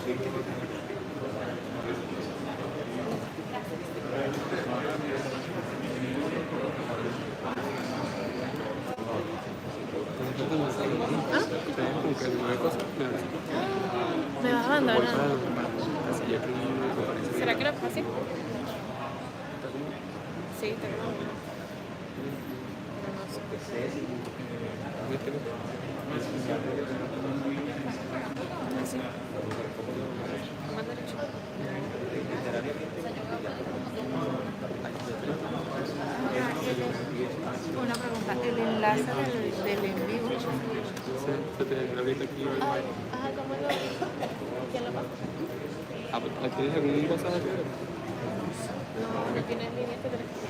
¿Me vas a mandar? ¿Será que lo fácil? Sí, te lo mando. Pero no sé. Así. Más derecho. Una pregunta, el enlace del en vivo. ¿Cómo lo? ¿Quién lo pasa? ¿Tienes algún WhatsApp? No tienes línea este teléfono.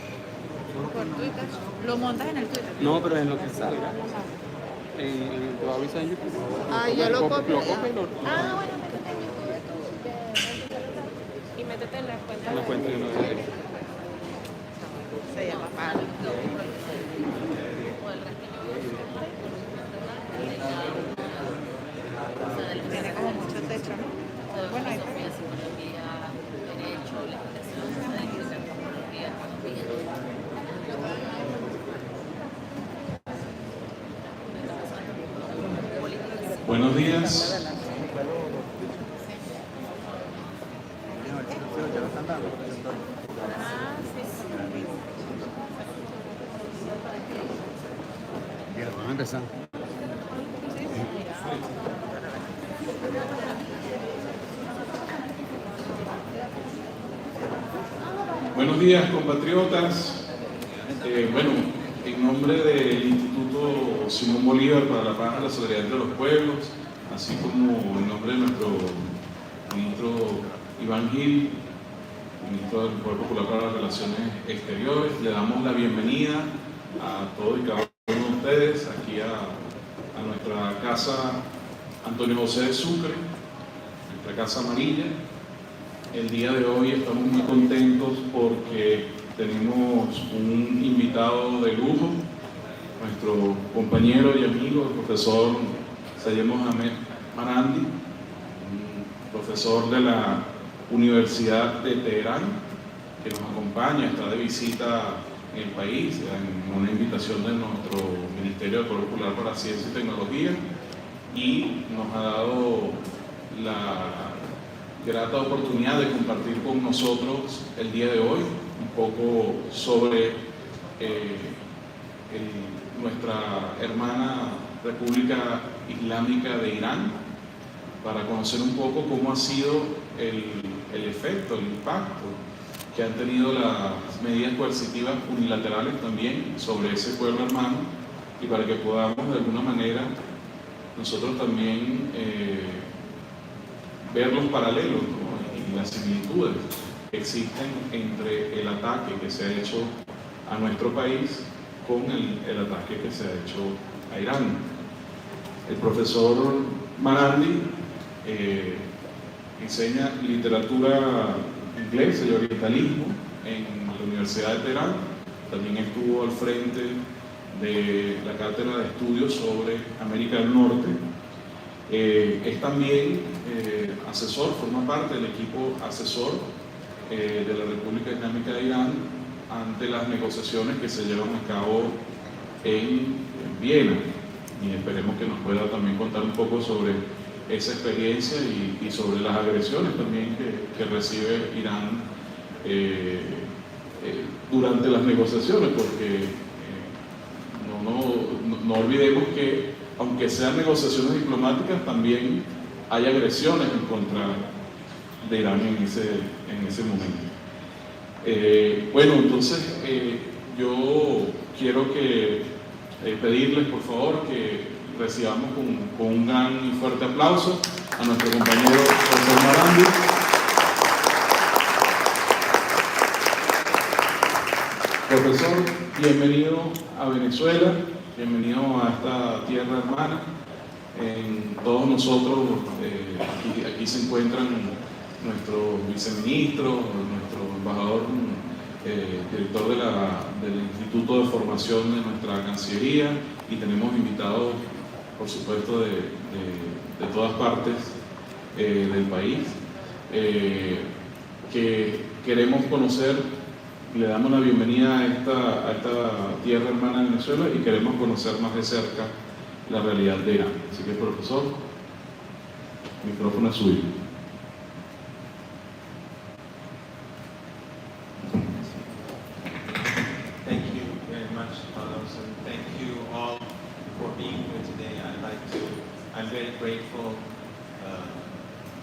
Por Twitter. ¿Lo montas en el Twitter? No, pero en lo que salga. Te va a avisar en YouTube. Yo lo copio. Bueno, métete en YouTube y métete en la cuenta. En la cuenta de una vez. Se llama Pablo. Tiene como mucho techo, ¿no? Bueno, ahí está. Buenos días. Bien, vamos a empezar. Buenos días, compatriotas. Bueno, en nombre del Instituto Simón Bolívar para la Paz y la Solidaridad entre los Pueblos, así como en nombre de nuestro ministro Iván Gil, ministro del Poder Popular para las Relaciones Exteriores, le damos la bienvenida a todos y cada uno de ustedes aquí a nuestra casa Antonio José de Sucre, nuestra casa amarilla. El día de hoy estamos muy contentos porque tenemos un invitado de lujo, nuestro compañero y amigo, el profesor Mohammad Marandi, profesor de la Universidad de Teherán, que nos acompaña, está de visita en el país, en una invitación de nuestro Ministerio del Poder Popular para Ciencia y Tecnología, y nos ha dado la grata oportunidad de compartir con nosotros el día de hoy un poco sobre nuestra hermana República Islámica de Irán, para conocer un poco cómo ha sido el efecto, el impacto que han tenido las medidas coercitivas unilaterales también sobre ese pueblo hermano, y para que podamos de alguna manera nosotros también ver los paralelos, ¿no? Y las similitudes que existen entre el ataque que se ha hecho a nuestro país con el ataque que se ha hecho a Irán. El profesor Marandi enseña literatura inglesa y orientalismo en la Universidad de Teherán. También estuvo al frente de la cátedra de estudios sobre América del Norte. Es también asesor, forma parte del equipo asesor de la República Islámica de Irán ante las negociaciones que se llevan a cabo en Viena, y esperemos que nos pueda también contar un poco sobre esa experiencia y sobre las agresiones también que recibe Irán durante las negociaciones, porque no olvidemos que aunque sean negociaciones diplomáticas, también hay agresiones en contra de Irán en ese momento. Bueno, entonces yo quiero pedirles por favor que recibamos con un gran y fuerte aplauso a nuestro compañero profesor Marandi. Profesor, bienvenido a Venezuela, bienvenido a esta tierra hermana. Todos nosotros, aquí se encuentran nuestro viceministro, nuestro embajador, director del Instituto de Formación de nuestra Cancillería, y tenemos invitados, por supuesto, de todas partes del país, que queremos conocer. Le damos la bienvenida a esta tierra hermana de Venezuela y queremos conocer más de cerca la realidad de Irán. Así que, profesor, el micrófono es suyo. Thank you very much, Carlos, and thank you all for being here today. I'm very grateful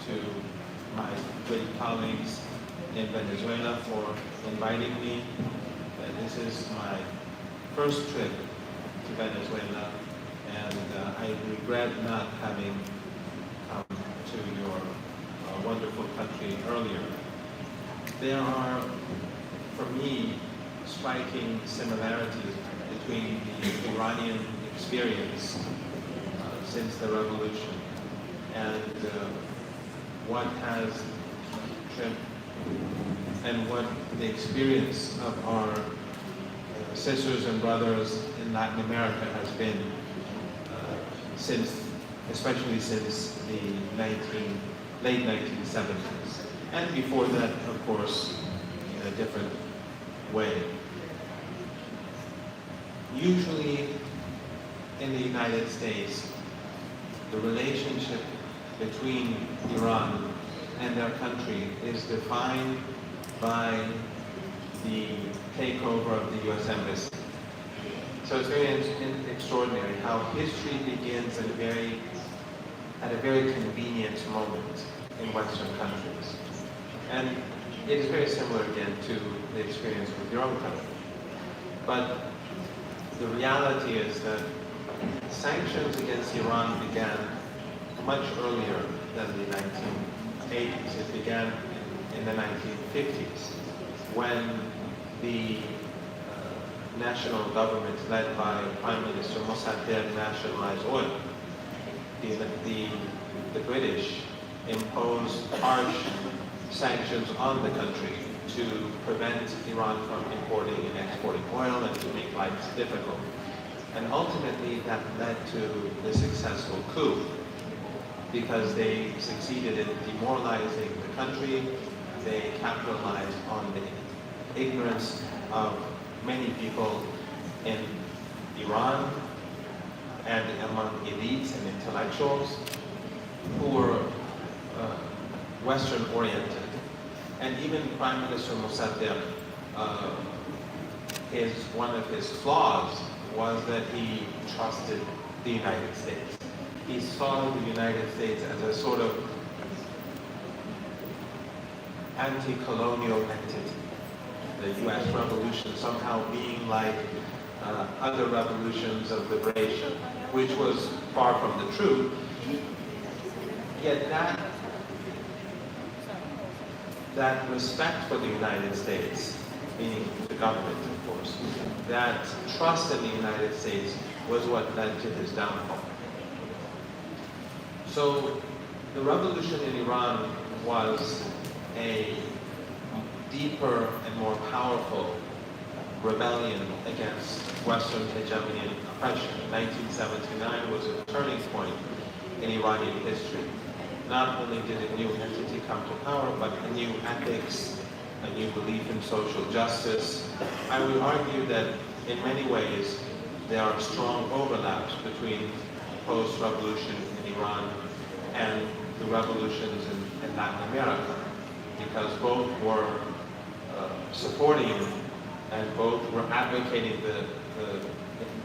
to my great colleagues in Venezuela for inviting me. This is my first trip to Venezuela, and I regret not having come to your wonderful country earlier. There are, for me, striking similarities between the Iranian experience since the revolution and what the experience of our sisters and brothers in Latin America has been especially since the late 1970s, and before that, of course, in a different way. Usually, in the United States, the relationship between Iran and their country is defined by the takeover of the U.S. Embassy. So it's very extraordinary how history begins at a very convenient moment in Western countries. And it is very similar again to the experience with your own country. But the reality is that sanctions against Iran began much earlier than the 1980s. It began in the 1950s when the national government led by Prime Minister Mossadegh nationalized oil. The British imposed harsh sanctions on the country to prevent Iran from importing and exporting oil and to make life difficult. And ultimately that led to the successful coup because they succeeded in demoralizing the country. They capitalized on the ignorance of many people in Iran and among elites and intellectuals who were Western-oriented. And even Prime Minister Mossadegh, one of his flaws was that he trusted the United States. He saw the United States as a sort of anti-colonial entity. The U.S. revolution somehow being like other revolutions of liberation, which was far from the truth. Yet that respect for the United States, meaning the government, of course, that trust in the United States was what led to his downfall. So the revolution in Iran was a deeper and more powerful rebellion against Western hegemony and oppression. 1979 was a turning point in Iranian history. Not only did a new entity come to power, but a new ethics, a new belief in social justice. I would argue that in many ways there are strong overlaps between post-revolution in Iran and the revolutions in Latin America, because both were supporting and both were advocating the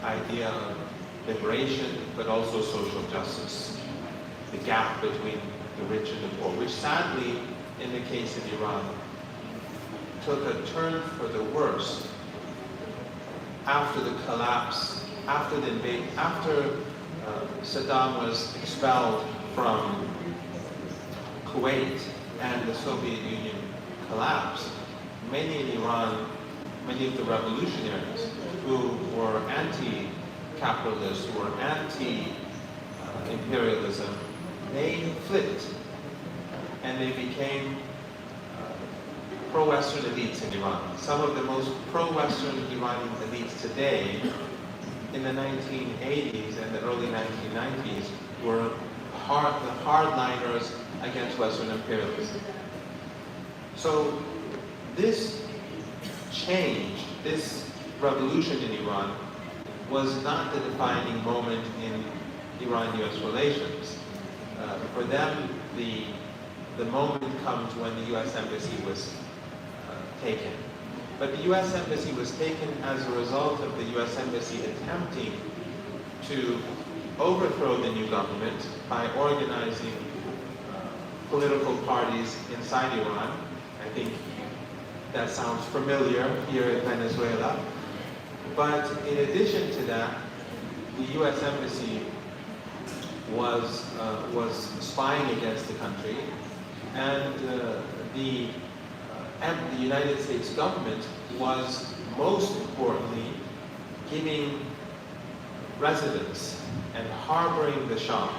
idea of liberation, but also social justice. The gap between the rich and the poor, which sadly, in the case of Iran, took a turn for the worse after the collapse, after Saddam was expelled from Kuwait and the Soviet Union collapsed. Many in Iran, many of the revolutionaries who were anti-capitalist, who were anti-imperialism, they flipped and they became pro-Western elites in Iran. Some of the most pro-Western Iranian elites today in the 1980s and the early 1990s were the hardliners against Western imperialism. So this change, this revolution in Iran, was not the defining moment in Iran-US relations. For them, the moment comes when the US Embassy was taken. But the US Embassy was taken as a result of the US Embassy attempting to overthrow the new government by organizing political parties inside Iran. I think that sounds familiar here in Venezuela. But in addition to that, the US Embassy was spying against the country, and the United States government was most importantly giving residence and harboring the Shah,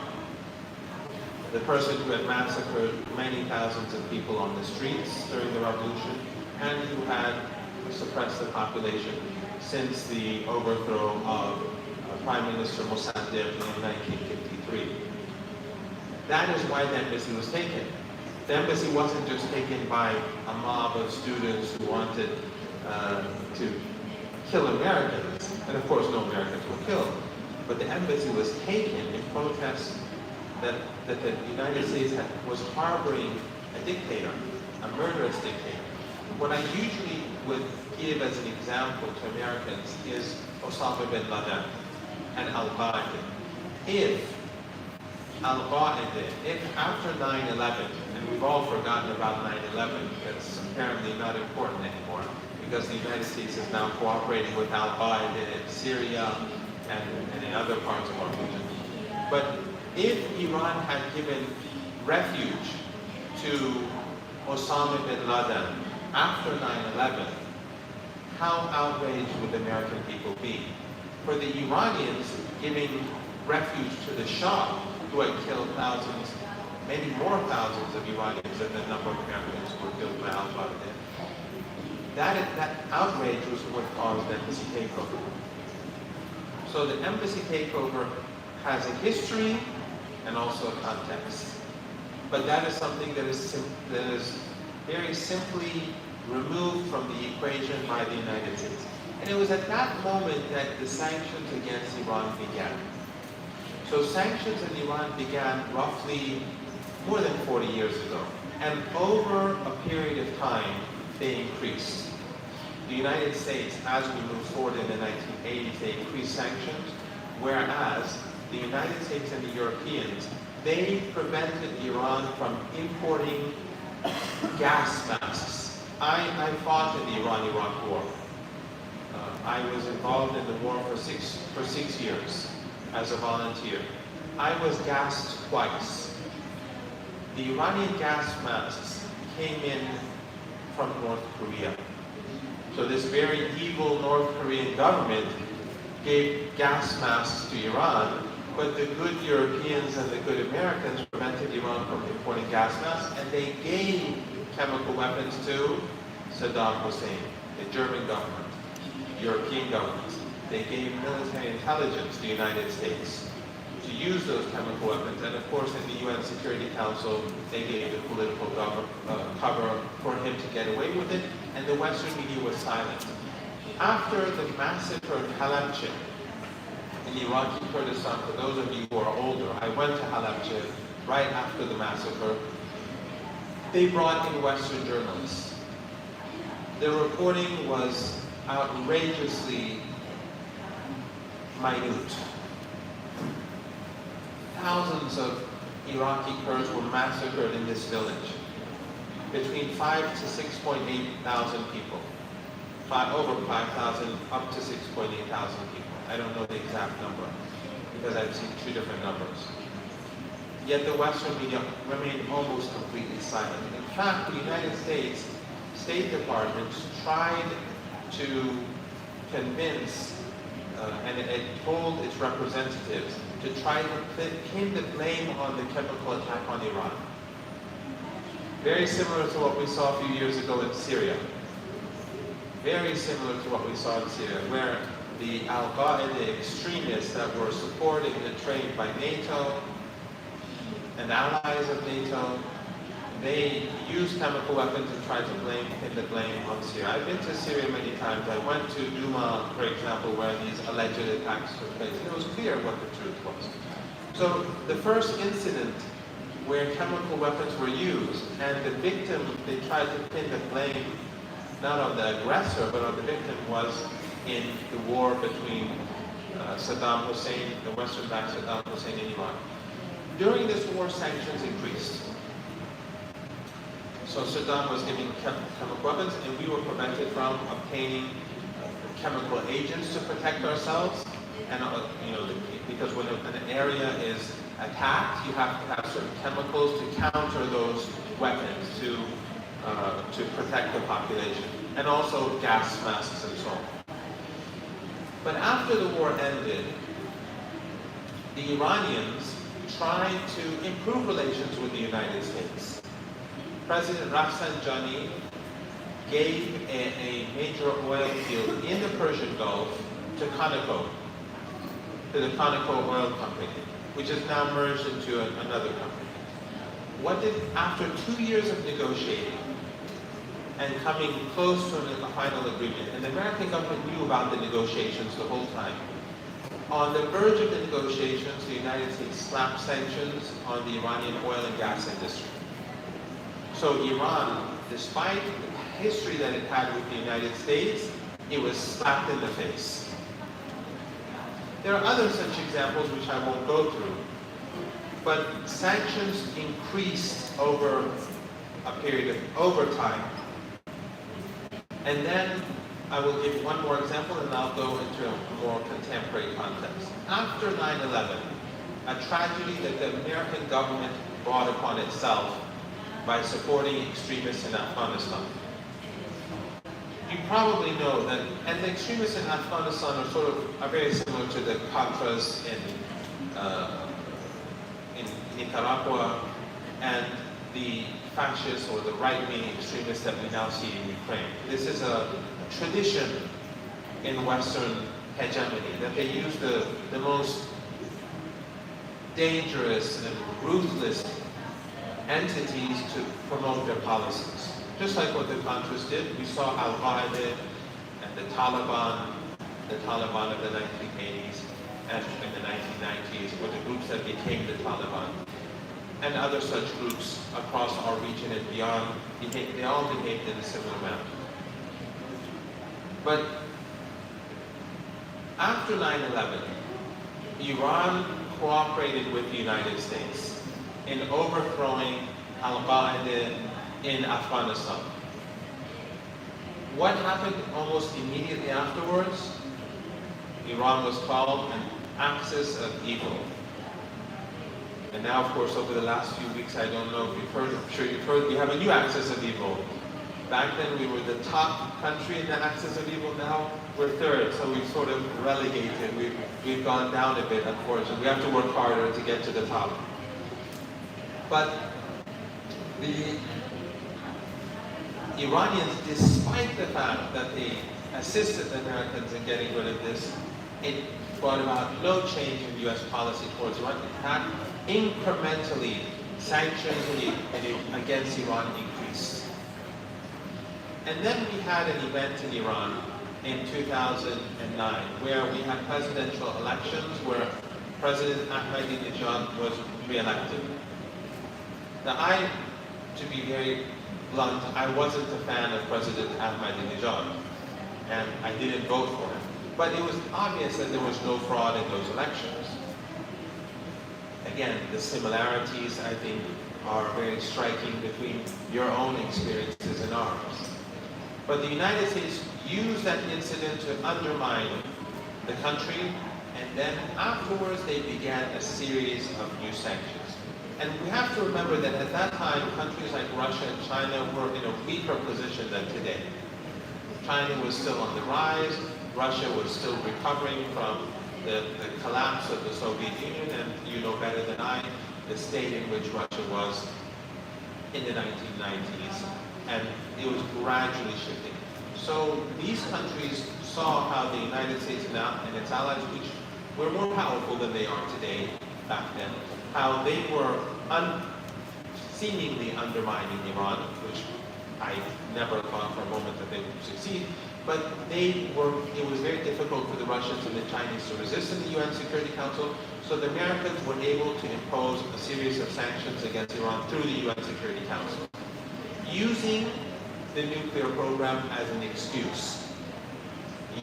the person who had massacred many thousands of people on the streets during the revolution and who had suppressed the population since the overthrow of Prime Minister Mossadegh in 1953. That is why the embassy was taken. The embassy wasn't just taken by a mob of students who wanted to kill Americans, and of course no Americans were killed, but the embassy was taken in protest that the United States was harboring a dictator, a murderous dictator. What I usually would give as an example to Americans is Osama bin Laden and al-Qaeda. If al-Qaeda, if after 9/11, and we've all forgotten about 9/11, that's apparently not important anymore, because the United States is now cooperating with al-Qaeda in Syria and in other parts of our region. But if Iran had given refuge to Osama bin Laden after 9/11, how outraged would the American people be? For the Iranians, giving refuge to the Shah, who had killed thousands, maybe more thousands of Iranians than the number of Americans who were killed by al-Qaeda. That outrage was what caused the embassy takeover. So the embassy takeover has a history and also a context. But that is something that is very simply removed from the equation by the United States. And it was at that moment that the sanctions against Iran began. So sanctions in Iran began roughly more than 40 years ago. And over a period of time, they increased. The United States, as we moved forward in the 1980s, they increased sanctions, whereas the United States and the Europeans, they prevented Iran from importing gas masks. I fought in the Iran-Iraq War. I was involved in the war for six years as a volunteer. I was gassed twice. The Iranian gas masks came in from North Korea. So this very evil North Korean government gave gas masks to Iran, but the good Europeans and the good Americans prevented Iran from importing gas masks, and they gave chemical weapons to Saddam Hussein, the German government, European governments. They gave military intelligence to the United States to use those chemical weapons. And of course, in the UN Security Council, they gave the political cover for him to get away with it, and the Western media was silent. After the massacre of Halabja in Iraqi Kurdistan, for those of you who are older, I went to Halabja right after the massacre. They brought in Western journalists. Their reporting was outrageously minute. Thousands of Iraqi Kurds were massacred in this village. Between 5,000 to 6,800 people. Over 5,000 up to 6,800 people. I don't know the exact number because I've seen two different numbers. Yet the Western media remained almost completely silent. In fact, the United States State Department tried to convince and it told its representatives to try to pin the blame on the chemical attack on Iran. Very similar to what we saw a few years ago in Syria. Very similar to what we saw in Syria, where the Al-Qaeda extremists that were supported and trained by NATO and allies of NATO, they use chemical weapons and try to pin the blame on Syria. I've been to Syria many times. I went to Douma, for example, where these alleged attacks took place. And it was clear what the truth was. So the first incident where chemical weapons were used, and the victim, they tried to pin the blame not on the aggressor, but on the victim, was in the war between Saddam Hussein, the Western-backed Saddam Hussein and Iran. During this war, sanctions increased. So Saddam was giving chemical weapons, and we were prevented from obtaining chemical agents to protect ourselves. And because when an area is attacked, you have to have certain chemicals to counter those weapons to protect the population, and also gas masks and so on. But after the war ended, the Iranians tried to improve relations with the United States. President Rafsanjani gave a major oil field in the Persian Gulf to the Conoco Oil Company, which is now merged into another company. After 2 years of negotiating and coming close to a final agreement, and the American government knew about the negotiations the whole time, on the verge of the negotiations, the United States slapped sanctions on the Iranian oil and gas industry. So Iran, despite the history that it had with the United States, it was slapped in the face. There are other such examples which I won't go through, but sanctions increased over time. And then I will give one more example, and I'll go into a more contemporary context. After 9/11, a tragedy that the American government brought upon itself by supporting extremists in Afghanistan. You probably know that, and the extremists in Afghanistan are very similar to the Contras in Nicaragua, and the fascists or the right-wing extremists that we now see in Ukraine. This is a tradition in Western hegemony, that they use the most dangerous and ruthless entities to promote their policies. Just like what the Contras did, we saw Al-Qaeda and the Taliban of the 1980s and in the 1990s, were the groups that became the Taliban. And other such groups across our region and beyond, they all behaved in a similar manner. But after 9/11, Iran cooperated with the United States in overthrowing Al-Qaeda in Afghanistan. What happened almost immediately afterwards? Iran was called an axis of evil. And now, of course, over the last few weeks, I don't know if you've heard, I'm sure you've heard, we have a new axis of evil. Back then, we were the top country in the axis of evil. Now, we're third, so we've sort of relegated. We've gone down a bit, unfortunately. We have to work harder to get to the top. But the Iranians, despite the fact that they assisted the Americans in getting rid of this, it brought about no change in U.S. policy towards Iran. In fact, incrementally, sanctions against Iran increased. And then we had an event in Iran in 2009 where we had presidential elections where President Ahmadinejad was re-elected. Now, to be very blunt, I wasn't a fan of President Ahmadinejad, and I didn't vote for him. But it was obvious that there was no fraud in those elections. Again, the similarities, I think, are very striking between your own experiences and ours. But the United States used that incident to undermine the country, and then afterwards they began a series of new sanctions. And we have to remember that at that time, countries like Russia and China were in a weaker position than today. China was still on the rise, Russia was still recovering from the collapse of the Soviet Union, and you know better than I, the state in which Russia was in the 1990s, and it was gradually shifting. So these countries saw how the United States and its allies, which were more powerful than they are today back then, how they were seemingly undermining Iran, which I never thought for a moment that they would succeed, but it was very difficult for the Russians and the Chinese to resist in the UN Security Council, so the Americans were able to impose a series of sanctions against Iran through the UN Security Council, using the nuclear program as an excuse.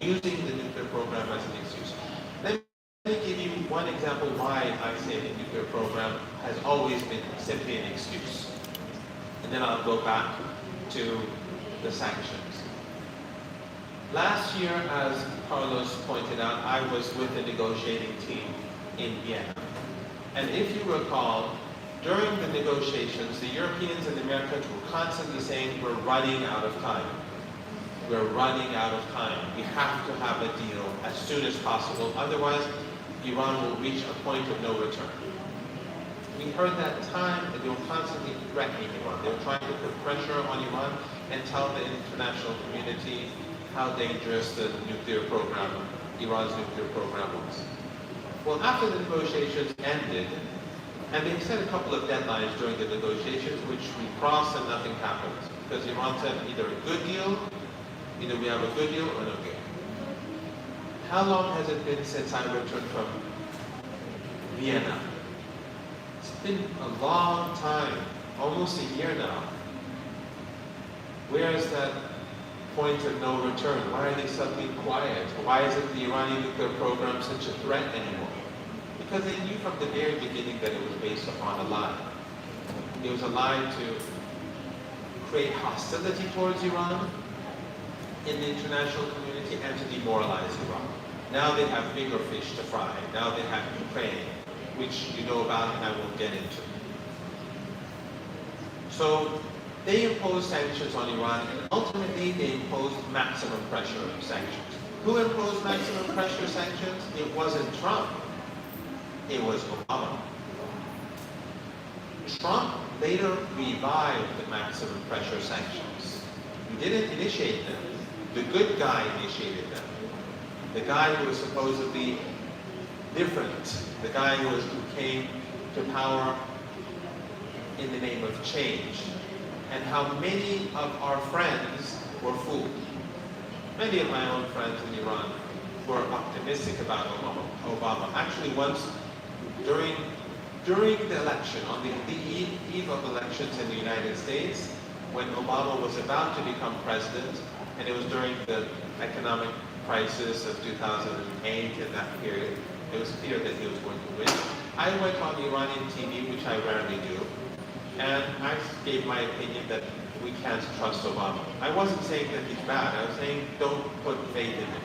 Using the nuclear program as an excuse. Let me give you one example why I say the nuclear program has always been simply an excuse. And then I'll go back to the sanctions. Last year, as Carlos pointed out, I was with the negotiating team in Vienna. And if you recall, during the negotiations, the Europeans and the Americans were constantly saying, we're running out of time. We're running out of time. We have to have a deal as soon as possible. Otherwise, Iran will reach a point of no return. We heard that time, and they were constantly threatening Iran. They were trying to put pressure on Iran and tell the international community how dangerous the nuclear program, Iran's nuclear program was. Well, after the negotiations ended, and they set a couple of deadlines during the negotiations, which we crossed and nothing happened. Because Iran said either a good deal, either we have a good deal or no deal. How long has it been since I returned from Vienna? It's been a long time, almost a year now. Where is that point of no return? Why are they suddenly quiet? Why isn't the Iranian nuclear program such a threat anymore? Because they knew from the very beginning that it was based upon a lie. It was a lie to create hostility towards Iran in the international community and to demoralize Iran. Now they have bigger fish to fry. Now they have Ukraine, which you know about and I won't get into. So they imposed sanctions on Iran, and ultimately they imposed maximum pressure sanctions. Who imposed maximum pressure sanctions? It wasn't Trump. It was Obama. Trump later revived the maximum pressure sanctions. He didn't initiate them. The good guy initiated them. The guy who was supposedly different. The guy who came to power in the name of change. And how many of our friends were fooled. Many of my own friends in Iran were optimistic about Obama. Actually, once during the election, on the eve of elections in the United States, when Obama was about to become president, and it was during the economic crisis of 2008 in that period, it was clear that he was going to win. I went on Iranian TV, which I rarely do, and I gave my opinion that we can't trust Obama. I wasn't saying that he's bad. I was saying don't put faith in him.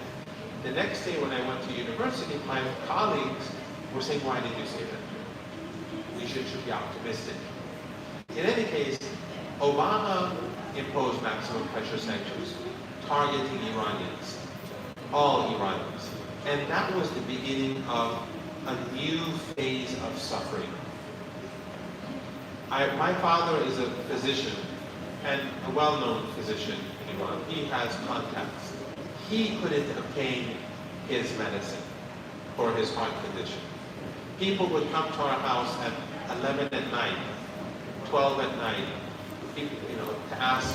The next day when I went to university, my colleagues were saying, why did you say that? We should be optimistic. In any case, Obama imposed maximum pressure sanctions, targeting Iranians, all Iranians. And that was the beginning of a new phase of suffering. My father is a physician, and a well-known physician in Iran. He has contacts. He couldn't obtain his medicine for his heart condition. People would come to our house at 11 at night, 12 at night, to ask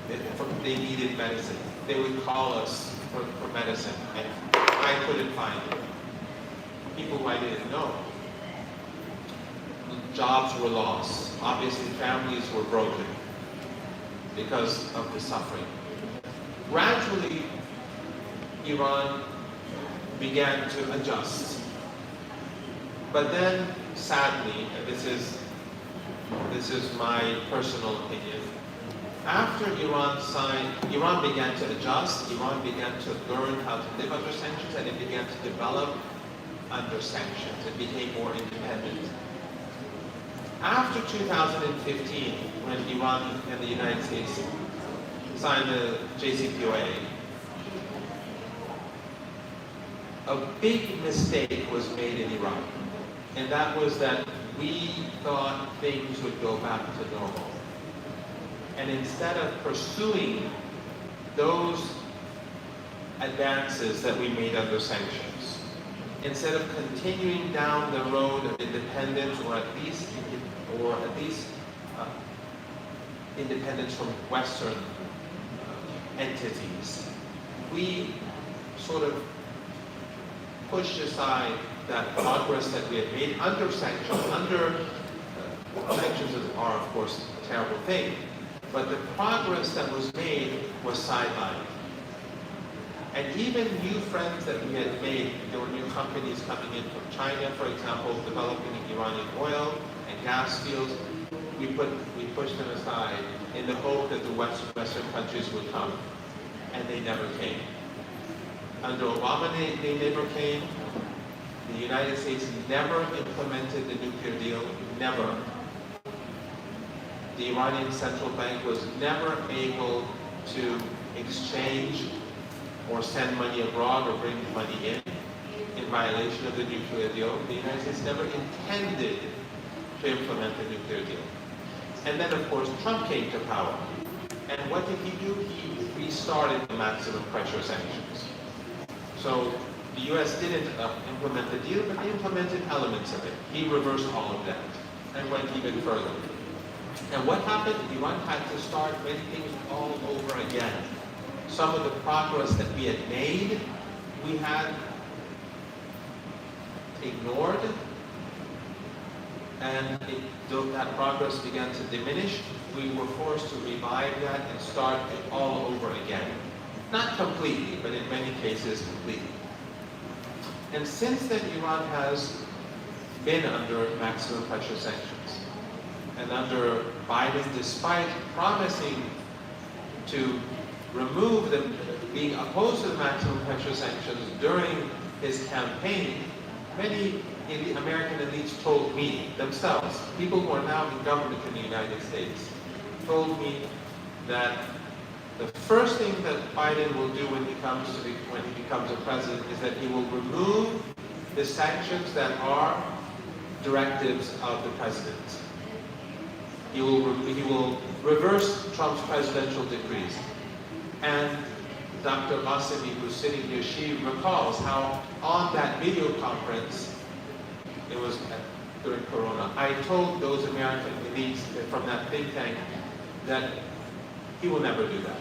if they needed medicine. They would call us for medicine, and I couldn't find it. People who I didn't know. Jobs were lost. Obviously, families were broken because of the suffering. Gradually, Iran began to adjust. But then, sadly, and this is my personal opinion, after Iran began to adjust, Iran began to learn how to live under sanctions, and it began to develop under sanctions. It became more independent. After 2015, when Iran and the United States signed the JCPOA, a big mistake was made in Iran. And that was that we thought things would go back to normal. And instead of pursuing those advances that we made under sanctions, instead of continuing down the road of independence, or at least independence from Western entities, we sort of pushed aside that progress that we had made under sanctions. Sanctions are, of course, a terrible thing, but the progress that was made was sidelined. And even new friends that we had made, there were new companies coming in from China, for example, developing Iranian oil and gas fields. We pushed them aside in the hope that the Western countries would come, and they never came. Under Obama, they never came. The United States never implemented the nuclear deal, never. The Iranian central bank was never able to exchange or send money abroad or bring money in violation of the nuclear deal. The United States never intended to implement the nuclear deal. And then, of course, Trump came to power. And what did he do? He restarted the maximum pressure sanctions. So the U.S. didn't implement the deal, but they implemented elements of it. He reversed all of that and went even further. And what happened? Iran had to start many things all over again. Some of the progress that we had made, we had ignored, and that progress began to diminish. We were forced to revive that and start it all over again. Not completely, but in many cases completely. And since then, Iran has been under maximum pressure sanctions. And under Biden, despite promising to remove them, being opposed to the maximum pressure sanctions during his campaign, many American elites told me themselves, people who are now in government in the United States, told me that the first thing that Biden will do when he becomes a president is that he will remove the sanctions that are directives of the president. He will reverse Trump's presidential decrees. And Dr. Massimi, who's sitting here, she recalls how on that video conference, it was during Corona, I told those American elites from that think tank that he will never do that.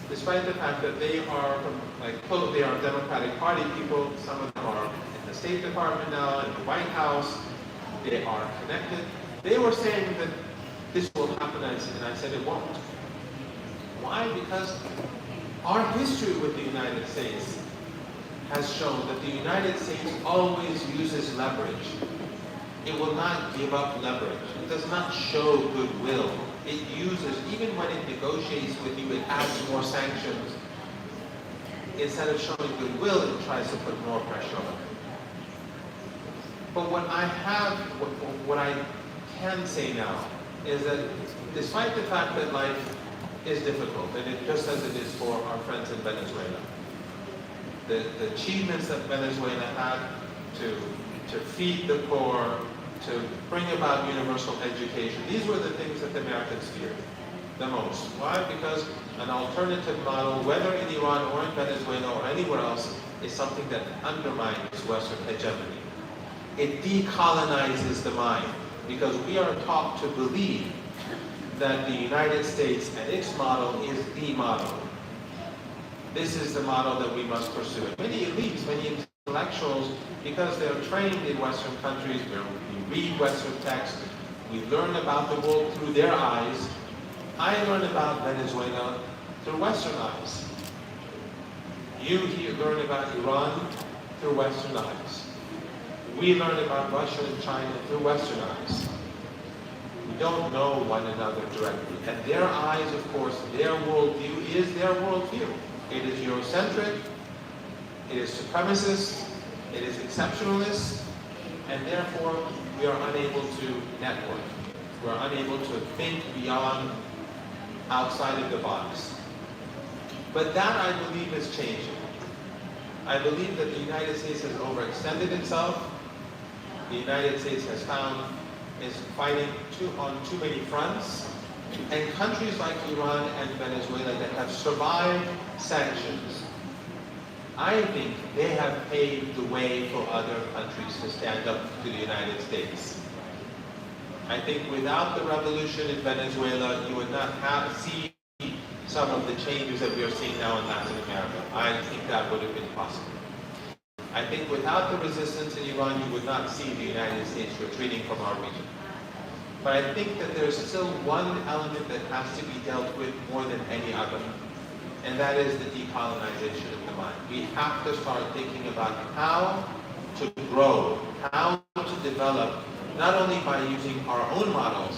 Despite the fact that they are they are Democratic Party people, some of them are in the State Department now, in the White House, they are connected. They were saying that this will happen, and I said it won't. Why? Because our history with the United States has shown that the United States always uses leverage. It will not give up leverage. It does not show goodwill. It uses, even when it negotiates with you, it adds more sanctions. Instead of showing goodwill, it tries to put more pressure on it. But what I can say now is that despite the fact that life is difficult, and it just as it is for our friends in Venezuela, the achievements that Venezuela had to feed the poor, to bring about universal education, these were the things that the Americans feared the most. Why? Because an alternative model, whether in Iran or in Venezuela or anywhere else, is something that undermines Western hegemony. It decolonizes the mind, because we are taught to believe that the United States and its model is the model. This is the model that we must pursue. And many elites, many intellectuals, because they're trained in Western countries, where we read Western texts, we learn about the world through their eyes. I learn about Venezuela through Western eyes. You here learn about Iran through Western eyes. We learn about Russia and China through Western eyes. We don't know one another directly. And their eyes, of course, their worldview is their worldview. It is Eurocentric, it is supremacist, it is exceptionalist, and therefore we are unable to network. We are unable to think beyond, outside of the box. But that, I believe, is changing. I believe that the United States has overextended itself. The United States is fighting on too many fronts. And countries like Iran and Venezuela that have survived sanctions, I think they have paved the way for other countries to stand up to the United States. I think without the revolution in Venezuela, you would not see some of the changes that we are seeing now in Latin America. I think that would have been possible. I think without the resistance in Iran, you would not see the United States retreating from our region. But I think that there's still one element that has to be dealt with more than any other, and that is the decolonization of the mind. We have to start thinking about how to grow, how to develop, not only by using our own models,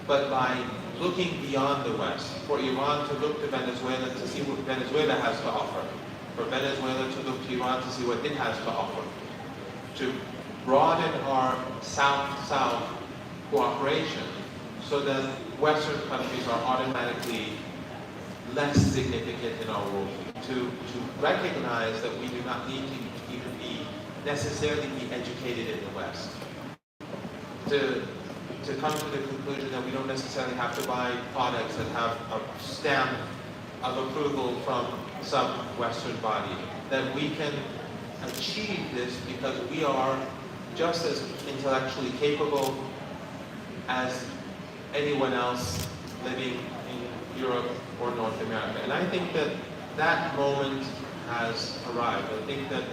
but by looking beyond the West. For Iran to look to Venezuela to see what Venezuela has to offer. For Venezuela to look to Iran to see what it has to offer. To broaden our South-South cooperation so that Western countries are automatically less significant in our world. To recognize that we do not need to even necessarily be educated in the West. To come to the conclusion that we don't necessarily have to buy products that have a stamp of approval from some Western body. That we can achieve this because we are just as intellectually capable as anyone else living in Europe or North America. And I think that that moment has arrived. I think that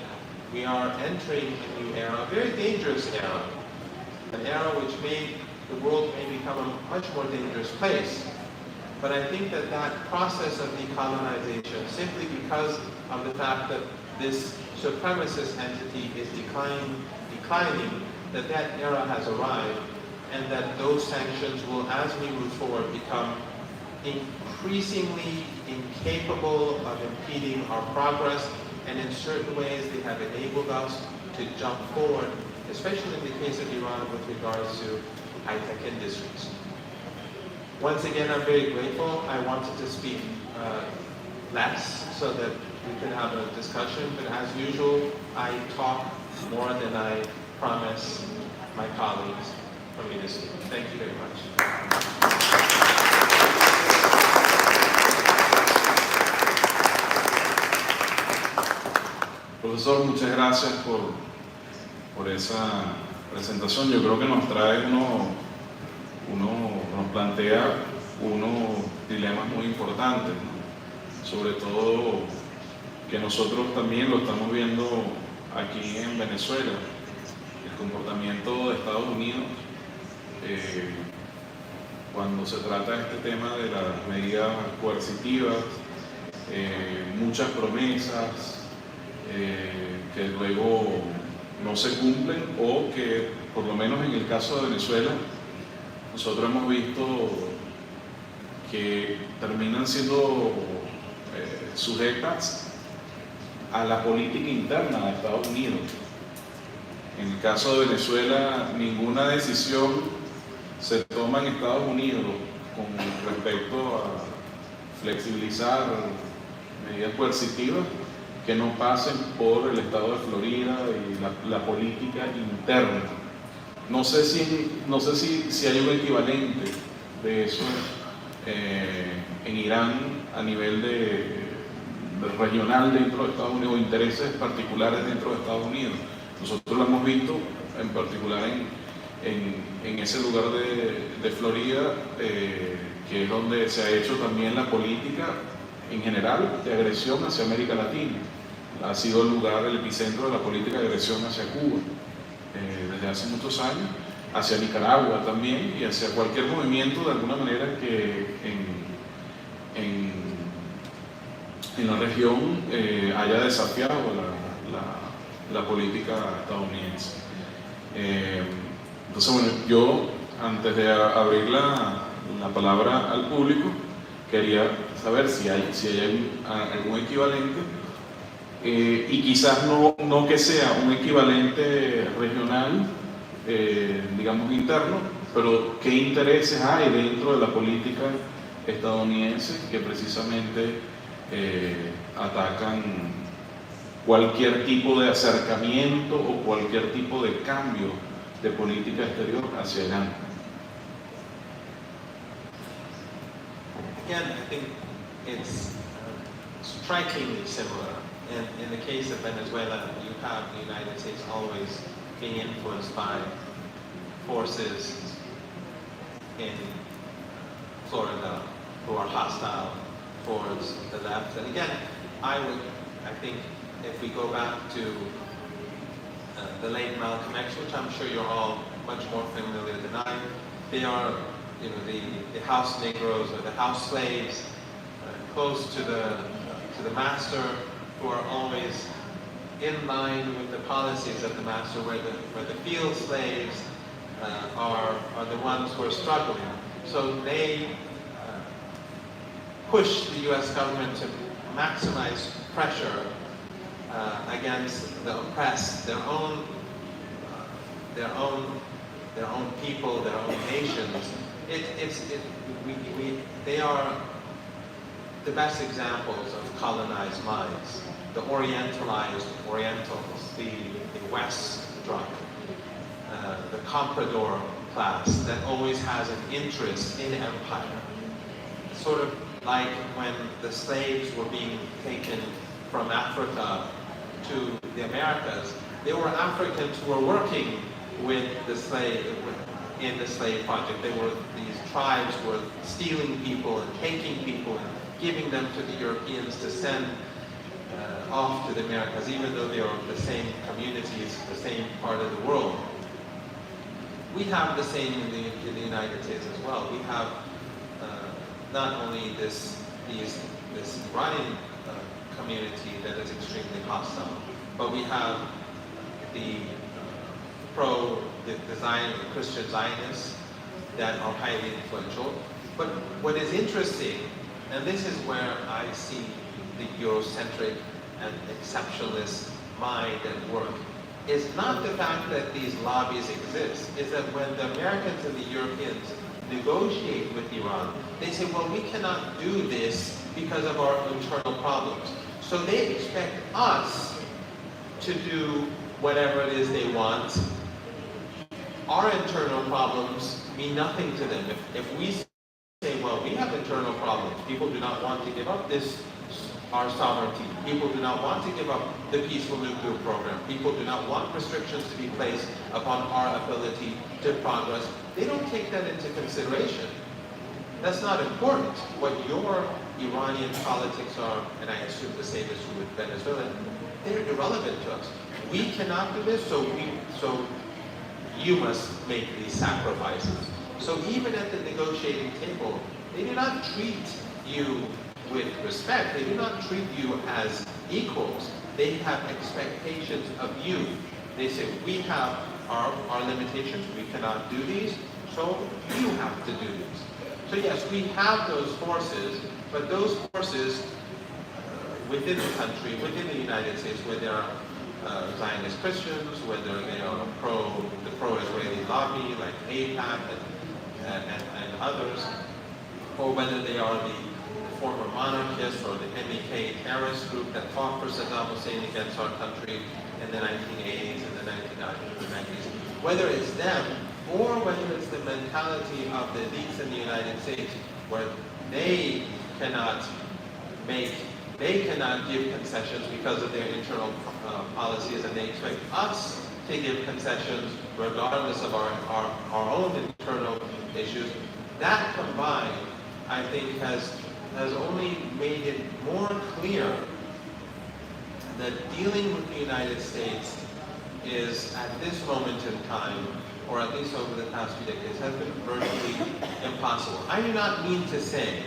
we are entering a new era, a very dangerous era, an era which the world may become a much more dangerous place. But I think that that process of decolonization, simply because of the fact that this supremacist entity is declining, that era has arrived, and that those sanctions will, as we move forward, become increasingly incapable of impeding our progress, and in certain ways they have enabled us to jump forward, especially in the case of Iran with regards to high-tech industries. Once again, I'm very grateful. I wanted to speak less so that we could have a discussion, but as usual, I talk more than I promise my colleagues for me to speak. Thank you very much. Profesor, muchas gracias por esa presentación. Yo creo que nos trae nos plantea unos dilemas muy importantes, ¿no? Sobre todo que nosotros también lo estamos viendo aquí en Venezuela, el comportamiento de Estados Unidos cuando se trata de este tema de las medidas coercitivas, muchas promesas que luego no se cumplen, o que por lo menos en el caso de Venezuela nosotros hemos visto que terminan siendo sujetas a la política interna de Estados Unidos. En el caso de Venezuela, ninguna decisión se toma en Estados Unidos con respecto a flexibilizar medidas coercitivas que no pasen por el estado de Florida y la política interna. No sé si hay un equivalente de eso en Irán a nivel de regional dentro de Estados Unidos, o intereses particulares dentro de Estados Unidos. Nosotros lo hemos visto en particular en ese lugar de Florida, que es donde se ha hecho también la política en general de agresión hacia América Latina. Ha sido el lugar, el epicentro de la política de agresión hacia Cuba desde hace muchos años, hacia Nicaragua también, y hacia cualquier movimiento de alguna manera que en la región haya desafiado la política estadounidense. Entonces, bueno, yo antes de abrir la palabra al público, quería saber si hay algún equivalente, y quizás no que sea un equivalente regional, digamos interno, pero qué intereses hay dentro de la política estadounidense que precisamente atacan cualquier tipo de acercamiento o cualquier tipo de cambio de política exterior hacia Irán. Again, I think it's strikingly similar in the case of Venezuela, you have the United States always being influenced by forces in Florida who are hostile towards the left. And again, I think if we go back to the late Malcolm X, which I'm sure you're all much more familiar than I, they are, you know, the house Negroes or the house slaves, close to the master, who are always in line with the policies of the master, where the field slaves are the ones who are struggling. So they push the U.S. government to maximize pressure against the oppressed, their own people, their own nations. They are the best examples of colonized minds, the Orientalized Orientals, the West drug, the comprador class that always has an interest in empire. Sort of like when the slaves were being taken from Africa to the Americas, there were Africans who were working with the slave in the slave project. These tribes were stealing people and taking people and giving them to the Europeans to send off to the Americas, even though they are the same communities, the same part of the world. We have the same in the United States as well. We have not only this Iranian community that is extremely hostile, but we have the Christian Zionists that are highly influential. But what is interesting, and this is where I see the Eurocentric and exceptionalist mind at work, is not the fact that these lobbies exist, is that when the Americans and the Europeans negotiate with Iran, they say, well, we cannot do this because of our internal problems. So they expect us to do whatever it is they want. Our internal problems mean nothing to them. If we say, well, we have internal problems, people do not want to give up our sovereignty. People do not want to give up the peaceful nuclear program. People do not want restrictions to be placed upon our ability to progress. They don't take that into consideration. That's not important. What your Iranian politics are, and I assume the same is true with Venezuela, they're irrelevant to us. We cannot do this, so you must make these sacrifices. So even at the negotiating table, they do not treat you with respect. They do not treat you as equals. They have expectations of you. They say, we have our limitations, we cannot do these, so you have to do these. So yes, we have those forces, but those forces within the country, within the United States, where there are Zionist Christians, whether they are the pro-Israeli lobby like AIPAC and others, or whether they are the former monarchists or the MEK terrorist group that fought for Saddam Hussein against our country in the 1980s and the 1990s. Whether it's them or whether it's the mentality of the elites in the United States where they cannot give concessions because of their internal policies, and they expect us to give concessions regardless of our own internal issues. That combined, I think, has only made it more clear that dealing with the United States is, at this moment in time, or at least over the past few decades, has been virtually impossible. I do not mean to say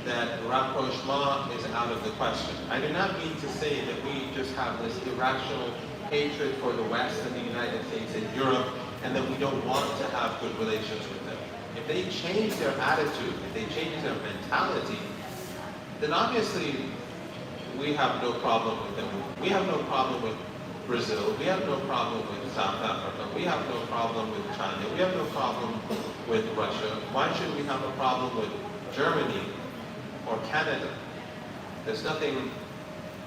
that rapprochement is out of the question. I do not mean to say that we just have this irrational hatred for the West and the United States and Europe, and that we don't want to have good relations with them. If they change their attitude, if they change their mentality, then obviously we have no problem with them. We have no problem with Brazil. We have no problem with South Africa. We have no problem with China. We have no problem with Russia. Why should we have a problem with Germany or Canada? There's nothing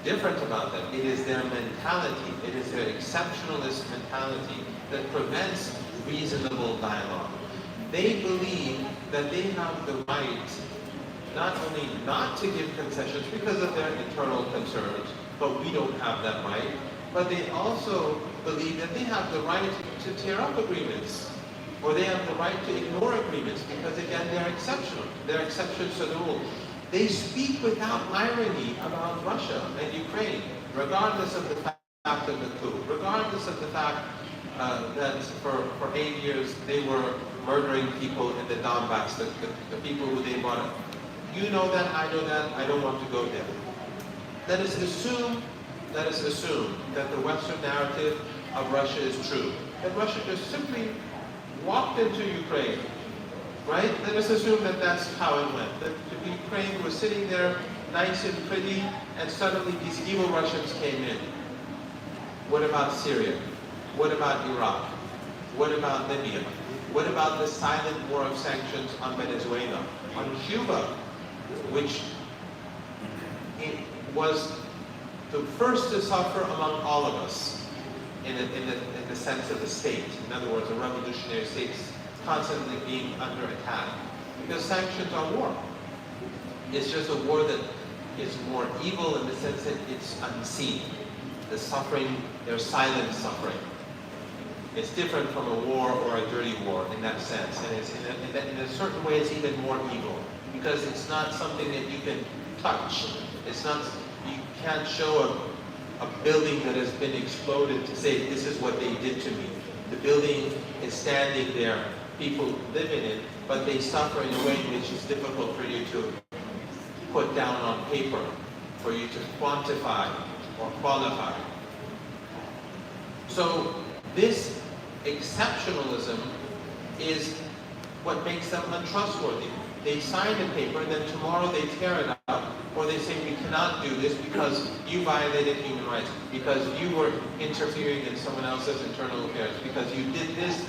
different about them. It is their mentality. It is their exceptionalist mentality that prevents reasonable dialogue. They believe that they have the right not only not to give concessions because of their internal concerns, but we don't have that right. But they also believe that they have the right to tear up agreements, or they have the right to ignore agreements, because again, they're exceptional. They're exceptions to the rule. They speak without irony about Russia and Ukraine, regardless of the fact of the coup, regardless of the fact that for 8 years they were murdering people in the Donbass, the people who they brought up. You know that, I know that, I don't want to go there. Let us assume that the Western narrative of Russia is true. That Russia just simply walked into Ukraine, right? Let us assume that that's how it went. That the Ukraine was sitting there nice and pretty, and suddenly these evil Russians came in. What about Syria? What about Iraq? What about Libya? What about the silent war of sanctions on Venezuela, on Cuba, which it was the first to suffer among all of us in the sense of the state. In other words, a revolutionary state constantly being under attack. Because sanctions are war. It's just a war that is more evil in the sense that it's unseen. The suffering, there's silent suffering. It's different from a war or a dirty war in that sense. And it's in a certain way, it's even more evil. Because it's not something that you can touch. It's not, you can't show a building that has been exploded to say, this is what they did to me. The building is standing there, people live in it, but they suffer in a way which is difficult for you to put down on paper, for you to quantify or qualify. So this exceptionalism is what makes them untrustworthy. They sign a paper and then tomorrow they tear it up, or they say we cannot do this because you violated human rights, because you were interfering in someone else's internal affairs, because you did this,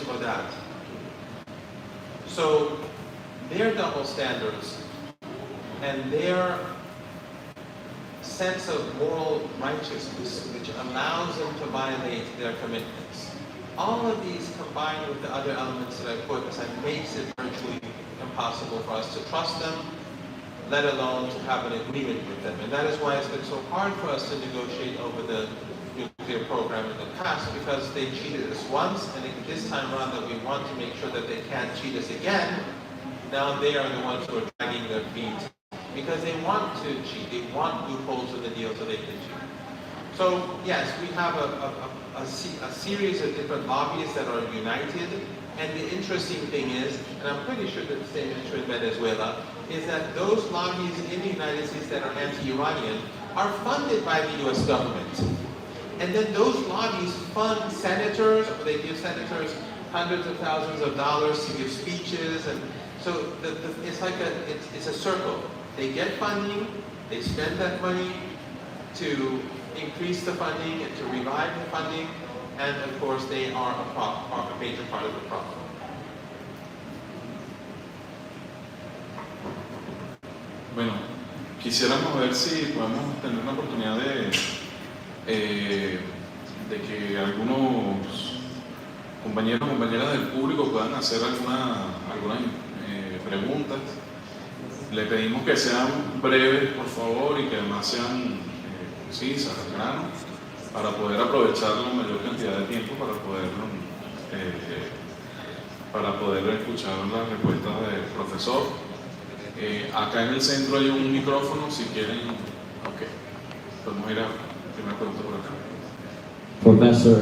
or that. So their double standards and their sense of moral righteousness, which allows them to violate their commitments. All of these combined with the other elements that I put aside makes it virtually impossible for us to trust them, let alone to have an agreement with them. And that is why it's been so hard for us to negotiate over the nuclear program in the past, because they cheated us once, and this time around that we want to make sure that they can't cheat us again, now they are the ones who are dragging their feet. Because they want to cheat, they want loopholes in the deal so they can cheat. So yes, we have a series of different lobbyists that are united, and the interesting thing is, and I'm pretty sure that the same is true in Venezuela, is that those lobbies in the United States that are anti-Iranian are funded by the US government. And then those lobbies fund senators, or they give senators hundreds of thousands of dollars to give speeches, and so it's like it's a circle. They get funding, they spend that money to increase the funding and to revive the funding, and of course they are a major part of the problem. Bueno, quisiéramos ver si podemos tener una oportunidad de que algunos compañeros o compañeras del público puedan hacer algunas preguntas. Le pedimos que sean breves, por favor, y que además sean concisas, al grano, para poder aprovechar la mayor cantidad de tiempo para poder escuchar las respuestas del profesor. Acá en el centro hay un micrófono, si quieren. Ok, podemos ir a la primera pregunta por acá. Professor,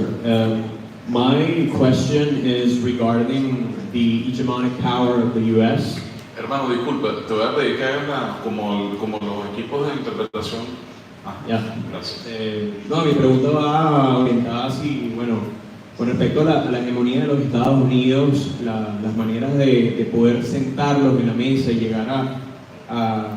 my question is regarding the hegemonic power of the U.S. Hermano, disculpa, te voy a pedir que hagas como los equipos de interpretación. Ya. Gracias. No, mi pregunta va orientada así, bueno, con respecto a la hegemonía de los Estados Unidos, las maneras de poder sentarlos en la mesa y llegar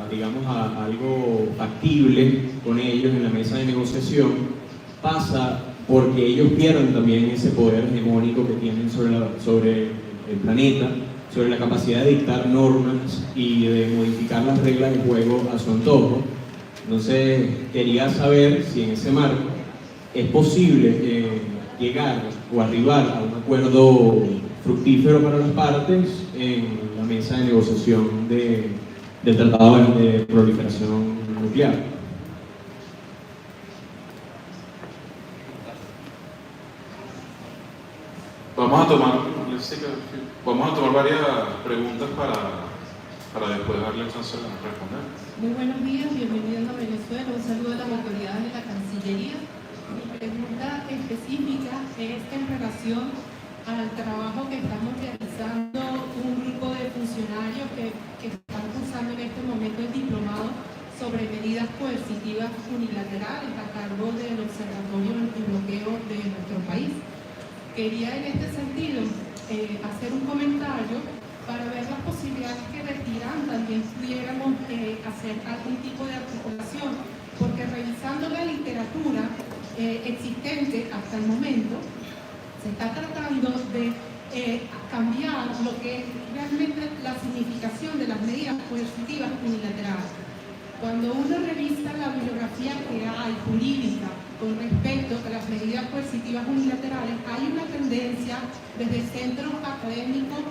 digamos, a algo factible con ellos en la mesa de negociación, pasa porque ellos pierden también ese poder hegemónico que tienen sobre el planeta, sobre la capacidad de dictar normas y de modificar las reglas de juego a su antojo. Entonces, quería saber si en ese marco es posible llegar o arribar a un acuerdo fructífero para las partes en la mesa de negociación del Tratado de Proliferación Nuclear. Vamos a tomar varias preguntas para después darle chance de responder. Muy buenos días, bienvenidos a Venezuela. Un saludo a las autoridades de la Cancillería. Mi pregunta específica es en relación al trabajo que estamos realizando un grupo de funcionarios que están cursando en este momento el diplomado sobre medidas coercitivas unilaterales a cargo del Observatorio Antibloqueo de nuestro país. Quería en este sentido hacer un comentario para ver las posibilidades que de Teherán también pudiéramos hacer algún tipo de articulación, porque revisando la literatura existente hasta el momento, se está tratando de cambiar lo que es realmente la significación de las medidas coercitivas unilaterales. Cuando uno revisa la bibliografía que hay jurídica con respecto a las medidas coercitivas unilaterales, hay una tendencia desde centros académicos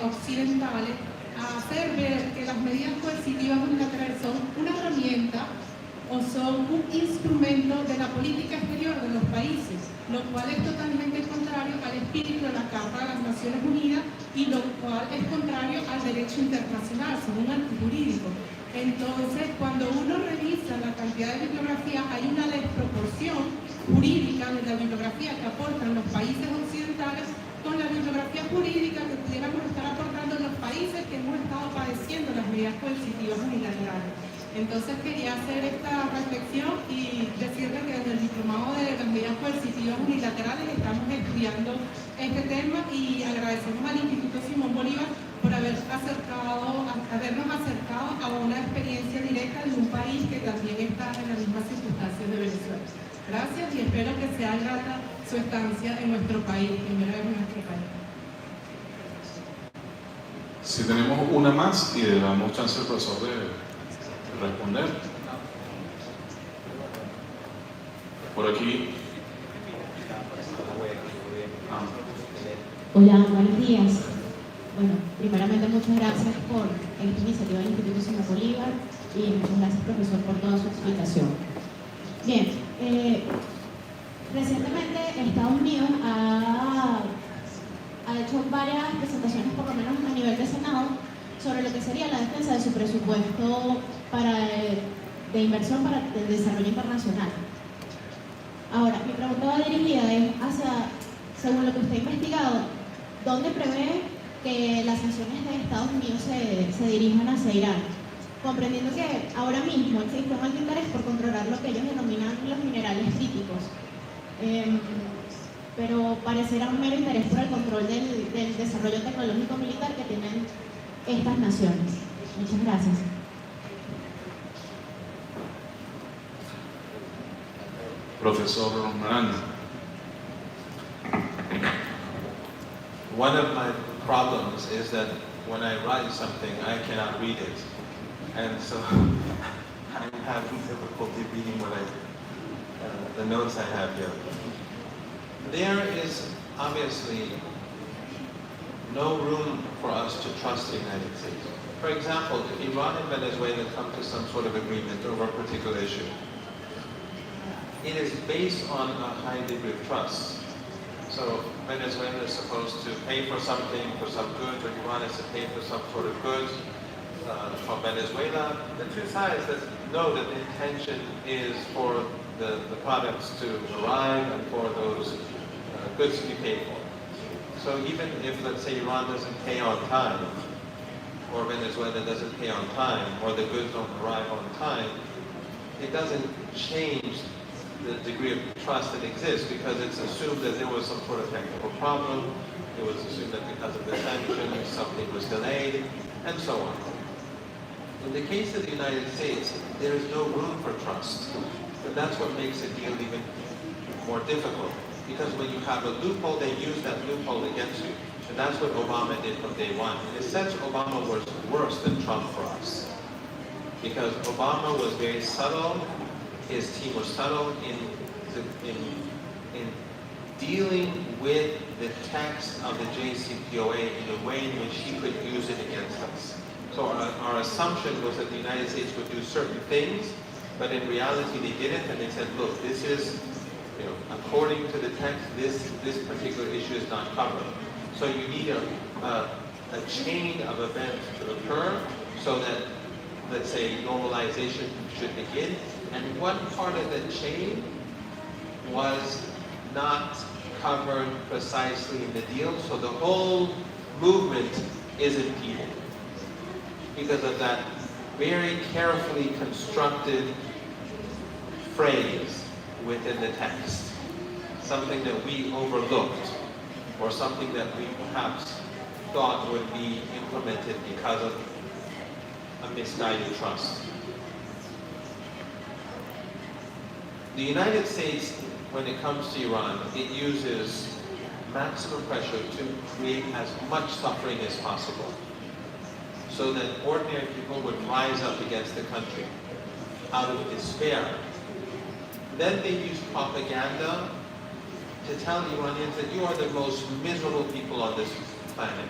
occidentales a hacer ver que las medidas coercitivas unilaterales son una herramienta o son un instrumento de la política exterior de los países, lo cual es totalmente contrario al espíritu de la Carta de las Naciones Unidas y lo cual es contrario al derecho internacional, son un antijurídico. Entonces, cuando uno revisa la cantidad de bibliografía, hay una desproporción jurídica de la bibliografía que aportan los países occidentales con la bibliografía jurídica que pudiéramos estar aportando los países que hemos estado padeciendo las medidas coercitivas unilaterales. Entonces quería hacer esta reflexión y decirle que desde el diplomado de las medidas coercitivas unilaterales estamos estudiando este tema y agradecemos al Instituto Simón Bolívar por habernos acercado a una experiencia directa de un país que también está en las mismas circunstancias de Venezuela. Gracias y espero que sea grata su estancia en nuestro país, primera vez en nuestro país. Si tenemos una más y le damos chance al profesor de responder. Por aquí. Hola, buenos días. Bueno, primeramente muchas gracias por esta iniciativa del Instituto Simón Bolívar y muchas gracias, profesor, por toda su explicación. Bien, recientemente Estados Unidos ha hecho varias presentaciones, por lo menos a nivel de Senado, sobre lo que sería la defensa de su presupuesto de inversión para el desarrollo internacional. Ahora, mi pregunta va dirigida hacia, según lo que usted ha investigado, ¿dónde prevé que las sanciones de Estados Unidos se dirijan hacia Irán? Comprendiendo que ahora mismo existe un alto interés por controlar lo que ellos denominan los minerales críticos, pero pareciera un mero interés por el control del desarrollo tecnológico militar que tienen estas naciones. Muchas gracias. Profesor Marandi. One of my problems is that when I write something, I cannot read it. And so I'm having difficulty reading the notes I have here. There is obviously no room for us to trust the United States. For example, if Iran and Venezuela come to some sort of agreement over a particular issue, it is based on a high degree of trust. So Venezuela is supposed to pay for something, for some goods, or Iran is to pay for some sort of goods from Venezuela. The two sides know that the intention is for the products to arrive and for those goods to be paid for. So even if, let's say, Iran doesn't pay on time, or Venezuela doesn't pay on time, or the goods don't arrive on time, it doesn't change the degree of trust that exists, because it's assumed that there was some sort of technical problem, it was assumed that because of the sanctions, something was delayed, and so on. In the case of the United States, there is no room for trust. And that's what makes the deal even more difficult. Because when you have a loophole, they use that loophole against you. And that's what Obama did from day one. In a sense, Obama was worse than Trump for us. Because Obama was very subtle, his team was subtle in dealing with the text of the JCPOA in a way in which he could use it against us. So our assumption was that the United States would do certain things, but in reality they didn't, and they said, look, this is according to the text, this particular issue is not covered. So you need a chain of events to occur so that, let's say, normalization should begin. And one part of the chain was not covered precisely in the deal, so the whole movement is impeded because of that very carefully constructed phrase within the text, something that we overlooked, or something that we perhaps thought would be implemented because of a misguided trust. The United States, when it comes to Iran, it uses maximum pressure to create as much suffering as possible, so that ordinary people would rise up against the country out of despair. Then they use propaganda to tell Iranians that you are the most miserable people on this planet.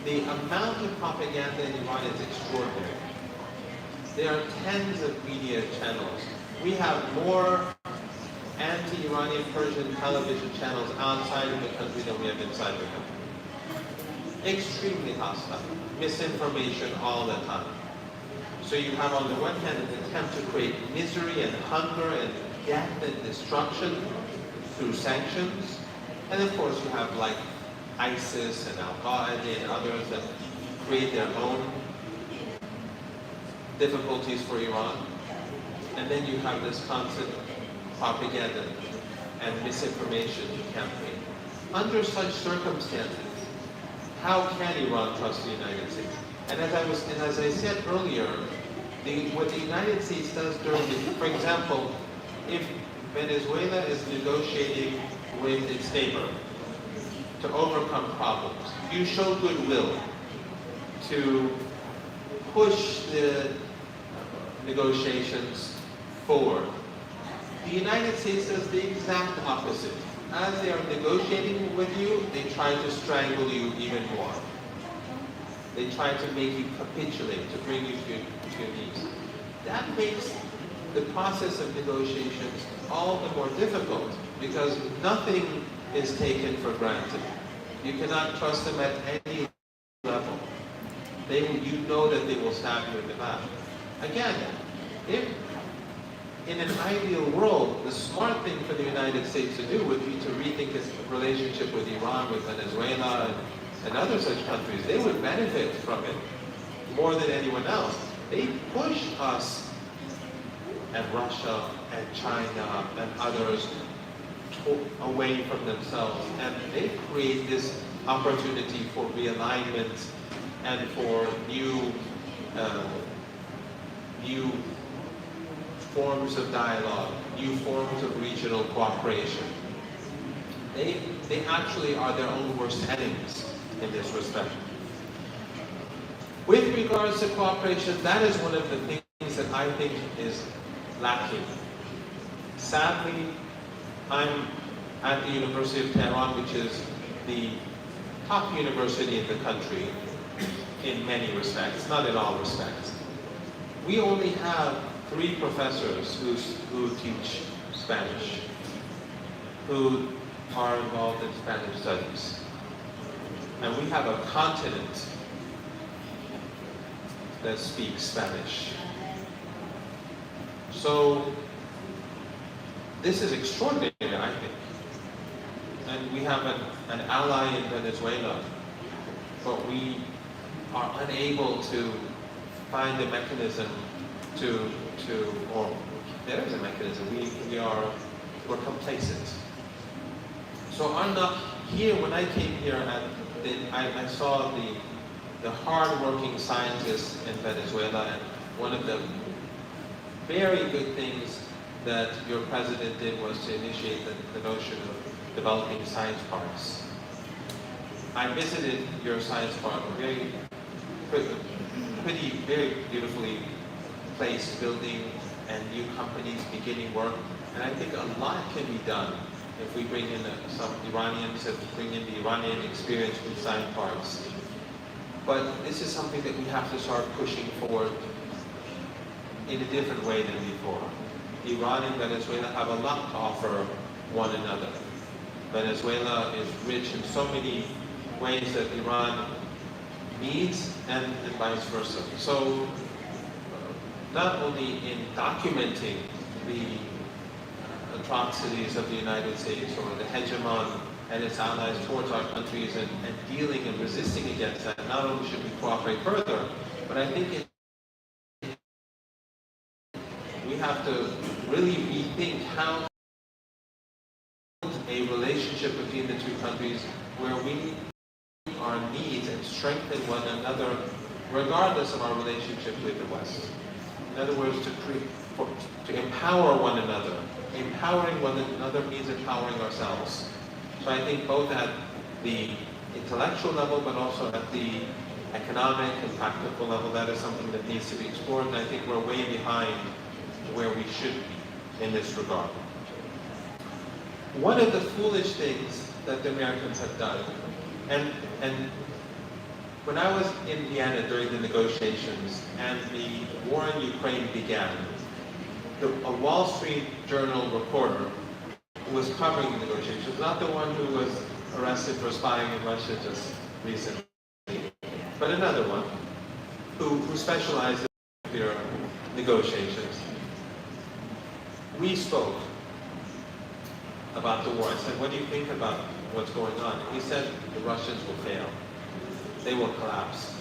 The amount of propaganda in Iran is extraordinary. There are tens of media channels. We have more anti-Iranian Persian television channels outside of the country than we have inside the country. Extremely hostile. Misinformation all the time. So you have on the one hand an attempt to create misery and hunger and death and destruction through sanctions. And of course you have like ISIS and Al-Qaeda and others that create their own difficulties for Iran. And then you have this constant propaganda and misinformation campaign. Under such circumstances, how can Iran trust the United States? And as I said earlier, what the United States does during for example, if Venezuela is negotiating with its neighbor to overcome problems, you show goodwill to push the negotiations forward. The United States does the exact opposite. As they are negotiating with you, they try to strangle you even more. They try to make you capitulate, to bring you to your knees. That makes the process of negotiations all the more difficult because nothing is taken for granted. You cannot trust them at any level. You know that they will stab you in the back. Again, if in an ideal world, the smart thing for the United States to do would be to rethink its relationship with Iran, with Venezuela, and other such countries. They would benefit from it more than anyone else. They push us and Russia and China and others away from themselves, and they create this opportunity for realignment and for new forms of dialogue, new forms of regional cooperation. They actually are their own worst enemies in this respect. With regards to cooperation, that is one of the things that I think is lacking. Sadly, I'm at the University of Teherán, which is the top university in the country in many respects, not in all respects. We only have 3 professors who teach Spanish, who are involved in Spanish studies. And we have a continent that speaks Spanish. So this is extraordinary, I think. And we have an ally in Venezuela, but we are unable to find a mechanism or there is a mechanism. We're complacent. So I'm not here. When I came here, I saw the hard-working scientists in Venezuela, and one of the very good things that your president did was to initiate the notion of developing science parks. I visited your science park, very beautifully placed building and new companies beginning work. And I think a lot can be done if we bring in some Iranians and bring in the Iranian experience with science parks. But this is something that we have to start pushing forward in a different way than before. Iran and Venezuela have a lot to offer one another. Venezuela is rich in so many ways that Iran needs, and vice versa. So, not only in documenting the atrocities of the United States or the hegemon and its allies towards our countries and dealing and resisting against that, not only should we cooperate further, but I think we have to really rethink how a relationship between the two countries where we our needs and strengthen one another regardless of our relationship with the West. In other words, to empower one another. Empowering one another means empowering ourselves. So I think both at the intellectual level, but also at the economic and practical level, that is something that needs to be explored, and I think we're way behind where we should be in this regard. One of the foolish things that the Americans have done, and when I was in Vienna during the negotiations and the war in Ukraine began, a Wall Street Journal reporter who was covering the negotiations, not the one who was arrested for spying in Russia just recently, but another one who specialized in nuclear negotiations. We spoke about the war. I said, what do you think about what's going on? He said, the Russians will fail. They will collapse.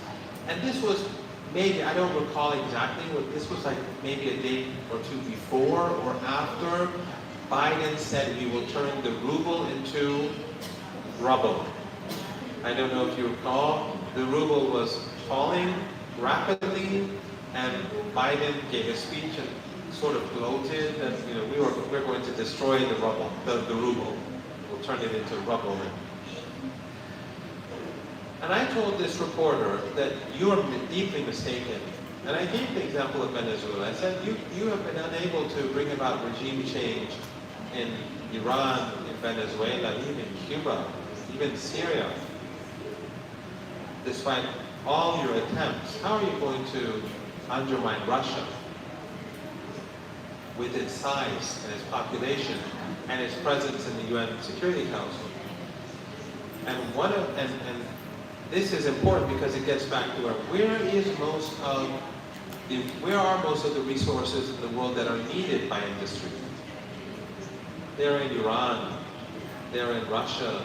And this was maybe, I don't recall exactly, but this was like maybe a day or two before or after Biden said we will turn the ruble into rubble. I don't know if you recall, the ruble was falling rapidly, and Biden gave a speech and sort of gloated that we're going to destroy the rubble, the ruble. We'll turn it into rubble. And I told this reporter that you are deeply mistaken. And I gave the example of Venezuela. I said, you have been unable to bring about regime change in Iran, in Venezuela, even Cuba, even Syria. Despite all your attempts, how are you going to undermine Russia with its size and its population and its presence in the UN Security Council? And this is important because it gets back to where are most of the resources in the world that are needed by industry? They're in Iran, they're in Russia,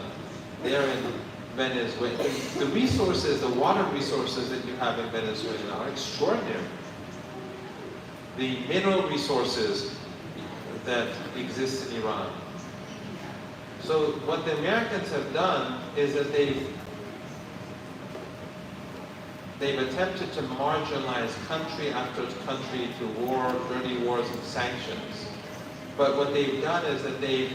they're in Venezuela. The resources, the water resources that you have in Venezuela are extraordinary. The mineral resources that exist in Iran. So what the Americans have done is that they've attempted to marginalize country after country through war, dirty wars, and sanctions. But what they've done is that they've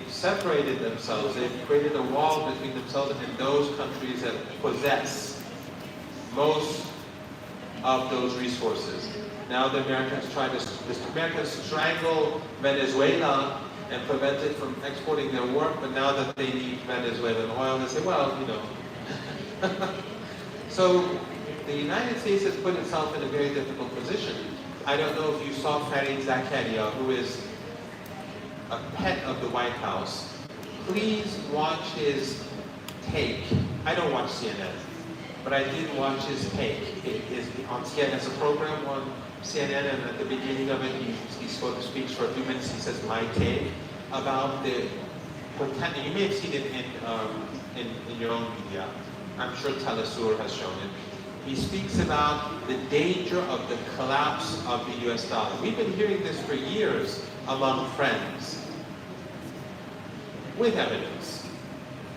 separated themselves. They've created a wall between themselves and those countries that possess most of those resources. Now the Americans strangle Venezuela and prevent it from exporting their work, but now that they need Venezuelan oil, they say, well, So the United States has put itself in a very difficult position. I don't know if you saw Fareed Zakaria, who is a pet of the White House. Please watch his take. I don't watch CNN, but I did watch his take. It is on CNN. It's a program on CNN, and at the beginning of it, he speaks for a few minutes. He says, my take about the potential. You may have seen it in your own media. I'm sure Telesur has shown it. He speaks about the danger of the collapse of the US dollar. We've been hearing this for years among friends, with evidence.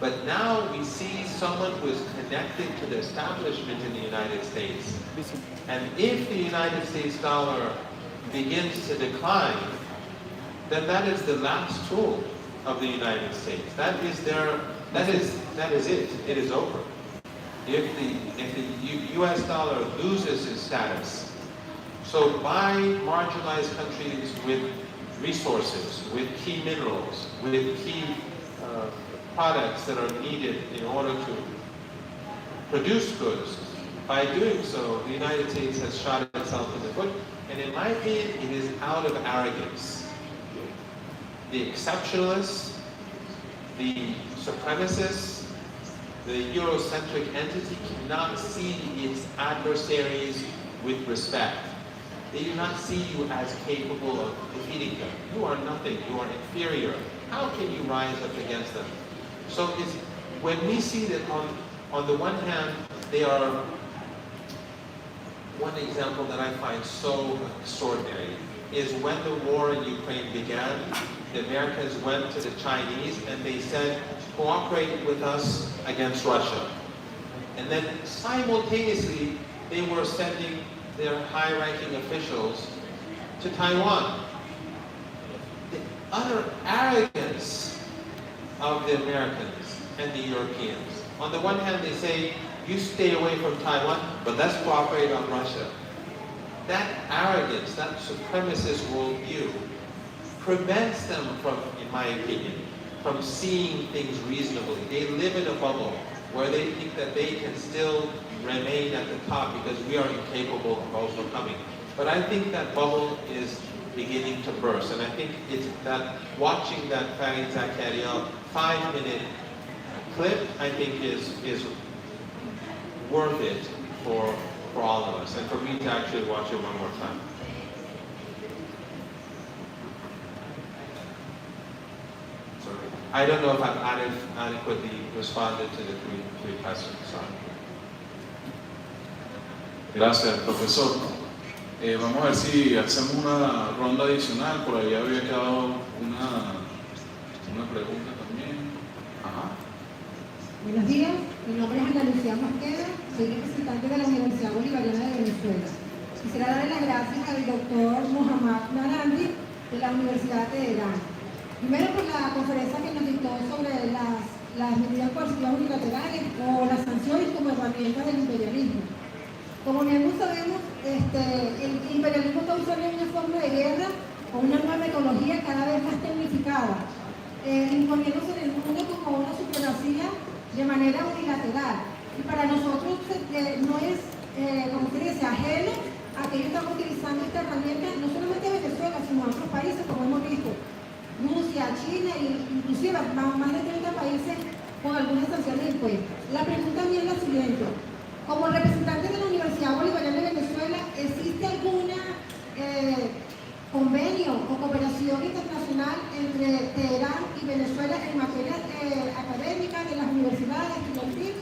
But now we see someone who is connected to the establishment in the United States. And if the United States dollar begins to decline, then that is the last tool of the United States. That is it. It is over. If the US dollar loses its status, so by marginalized countries with resources, with key minerals, with key products that are needed in order to produce goods, by doing so, the United States has shot itself in the foot, and in my opinion, it is out of arrogance. the exceptionalists, the supremacists, the Eurocentric entity cannot see its adversaries with respect. They do not see you as capable of defeating them. You are nothing, you are inferior. How can you rise up against them? So it's, when we see that on the one hand, they are, one example that I find so extraordinary is when the war in Ukraine began, the Americans went to the Chinese and they said, cooperate with us against Russia. And then simultaneously, they were sending their high-ranking officials to Taiwan. The utter arrogance of the Americans and the Europeans. On the one hand, they say, you stay away from Taiwan, but let's cooperate on Russia. That arrogance, that supremacist worldview, prevents them from, in my opinion, from seeing things reasonably. They live in a bubble where they think that they can still remain at the top because we are incapable of overcoming. But I think that bubble is beginning to burst, and I think it's that watching that Farid Zakaria 5-minute clip, I think is worth it for all of us, and for me to actually watch it one more time. I don't know if I've adequately responded to the three questions. Sorry. Gracias, profesor. Vamos a ver si hacemos una ronda adicional. Por ahí había quedado una pregunta también. Ajá. Buenos días, mi nombre es Ana Lucía Mosqueda, soy representante de la Universidad Bolivariana de Venezuela. Quisiera darle las gracias al doctor Mohammad Marandi de la Universidad de Teherán. Primero por la conferencia que nos dictó sobre las medidas coercitivas unilaterales o las sanciones como herramientas del imperialismo. Como bien sabemos, el imperialismo está usando una forma de guerra o una nueva metodología cada vez más tecnificada, imponiéndose en el mundo como una supremacía de manera unilateral. Y para nosotros no es, como se dice, ajeno a que ellos están utilizando esta herramienta no solamente en Venezuela, sino en otros países, como hemos visto, Rusia, China e inclusive más de 30 países con algunas sanciones impuestas. La pregunta mía es la siguiente. Como representante de la Universidad Bolivariana de Venezuela, ¿existe alguna convenio o cooperación internacional entre Teherán y Venezuela en materia académica de las universidades estudiantiles?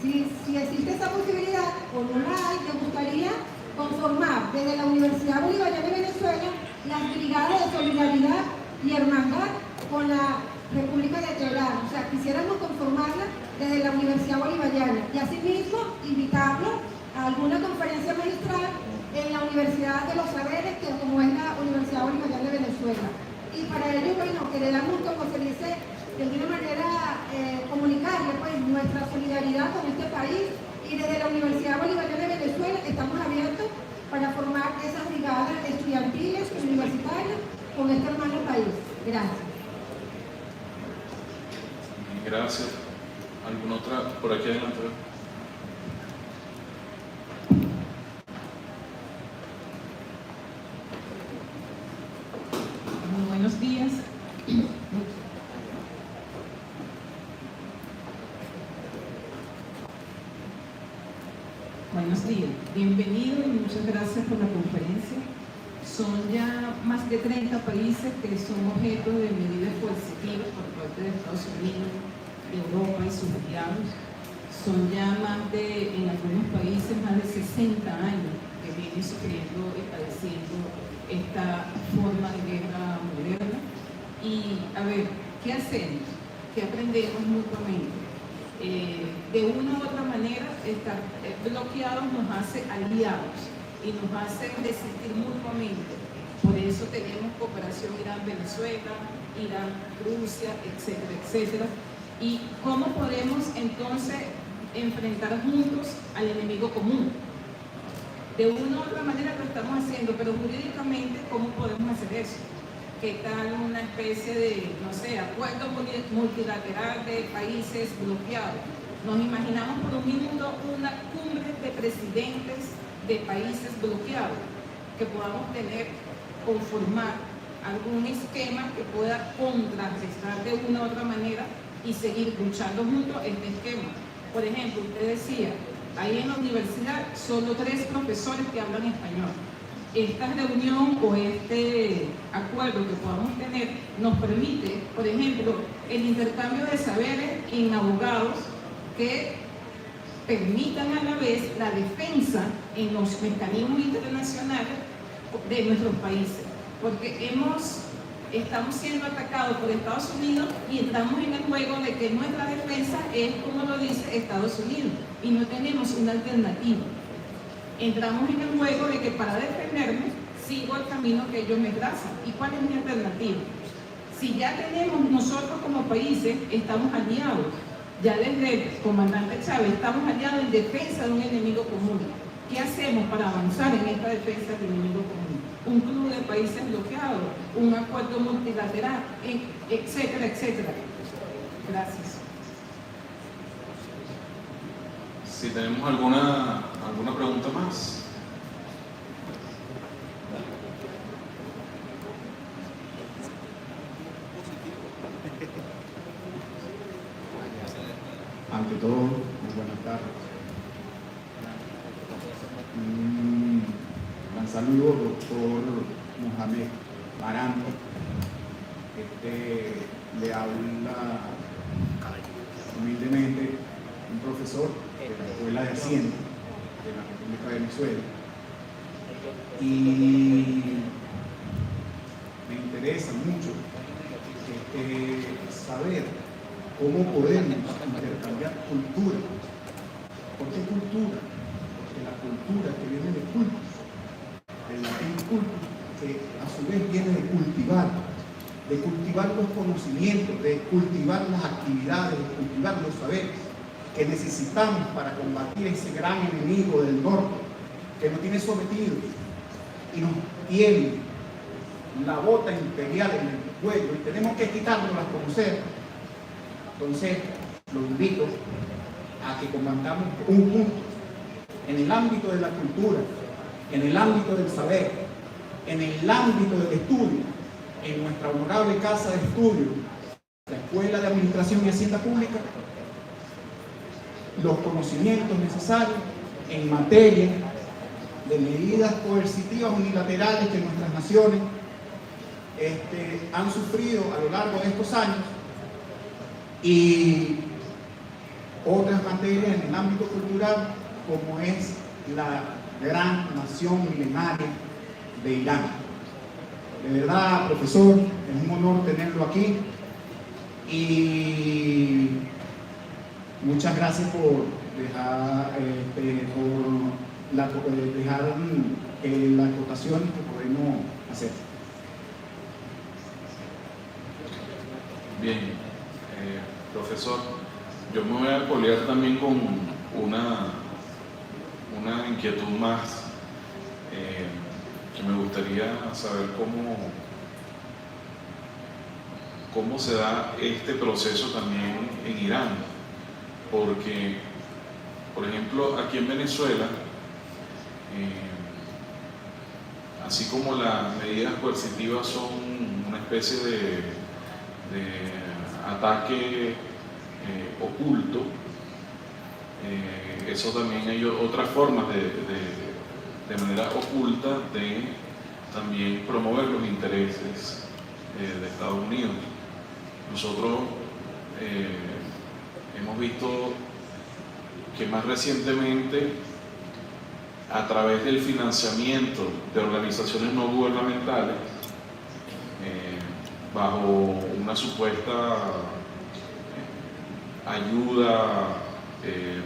Si existe esa posibilidad o no la hay, me gustaría conformar desde la Universidad Bolivariana de Venezuela las brigadas de solidaridad y hermandad con la República de Teherán. O sea, quisiéramos conformarla desde la Universidad Bolivariana y asimismo invitarlo a alguna conferencia magistral en la Universidad de los Saberes, que como es la Universidad Bolivariana de Venezuela. Y para ello, bueno, queremos, como se dice, de alguna manera comunicarle pues nuestra solidaridad con este país, y desde la Universidad Bolivariana de Venezuela estamos abiertos para formar esas brigadas estudiantiles y universitarias con este hermano país. Gracias. Gracias. ¿Alguna otra? Por aquí adelante. Muy buenos días. Buenos días. Bienvenido y muchas gracias por la conferencia. Son ya más de 30 países que son objeto de medidas coercitivas por parte de Estados Unidos, Europa y sus aliados. Son ya en algunos países, más de 60 años que vienen sufriendo y padeciendo esta forma de guerra moderna. Y, a ver, ¿qué hacemos? ¿Qué aprendemos mutuamente? De una u otra manera, estar bloqueados nos hace aliados y nos hacen resistir mutuamente. Por eso tenemos cooperación Irán-Venezuela, Irán-Rusia, etcétera, etcétera. ¿Y cómo podemos entonces enfrentar juntos al enemigo común? De una u otra manera lo estamos haciendo, pero jurídicamente, ¿cómo podemos hacer eso? ¿Qué tal una especie de, no sé, acuerdo multilateral de países bloqueados? Nos imaginamos por un minuto una cumbre de presidentes de países bloqueados que podamos conformar algún esquema que pueda contrarrestar de una u otra manera y seguir luchando juntos este esquema. Por ejemplo, usted decía, ahí en la universidad solo 3 profesores que hablan español. Esta reunión o este acuerdo que podamos tener nos permite, por ejemplo, el intercambio de saberes en abogados que permitan a la vez la defensa en los mecanismos internacionales de nuestros países. Porque estamos siendo atacados por Estados Unidos y estamos en el juego de que nuestra defensa es como lo dice Estados Unidos y no tenemos una alternativa. Entramos en el juego de que para defenderme sigo el camino que ellos me trazan. ¿Y cuál es mi alternativa? Si ya tenemos nosotros como países, estamos aliados. Ya desde el comandante Chávez estamos aliados en defensa de un enemigo común. ¿Qué hacemos para avanzar en esta defensa del enemigo común? Un club de países bloqueados, un acuerdo multilateral, etcétera, etcétera. Gracias. Si tenemos alguna pregunta más. Ante todo, muy buenas tardes. Un gran saludo, doctor Mohammad Marandi. Le habla humildemente un profesor de la Escuela de Hacienda de la República de Venezuela. Y me interesa mucho saber cómo podemos intercambiar cultura. ¿Por qué cultura? Porque la cultura que viene de cultus, del latín cultus, que a su vez viene de cultivar los conocimientos, de cultivar las actividades, de cultivar los saberes que necesitamos para combatir ese gran enemigo del norte que nos tiene sometidos y nos tiene la bota imperial en el cuello y tenemos que quitárnoslas como sea. Entonces, los invito a que combatamos juntos en el ámbito de la cultura, en el ámbito del saber, en el ámbito del estudio, en nuestra honorable casa de estudio, la Escuela de Administración y Hacienda Pública, los conocimientos necesarios en materia de medidas coercitivas unilaterales que nuestras naciones han sufrido a lo largo de estos años y otras materias en el ámbito cultural como es la gran nación milenaria de Irán. De verdad, profesor, es un honor tenerlo aquí y muchas gracias por dejar las acotaciones que podemos hacer. Bien, profesor, yo me voy a colear también con una inquietud más que me gustaría saber cómo se da este proceso también en Irán, porque, por ejemplo, aquí en Venezuela, así como las medidas coercitivas son una especie de ataque oculto, eso también hay otras formas de manera oculta de también promover los intereses de Estados Unidos. Nosotros hemos visto que más recientemente, a través del financiamiento de organizaciones no gubernamentales, bajo una supuesta ayuda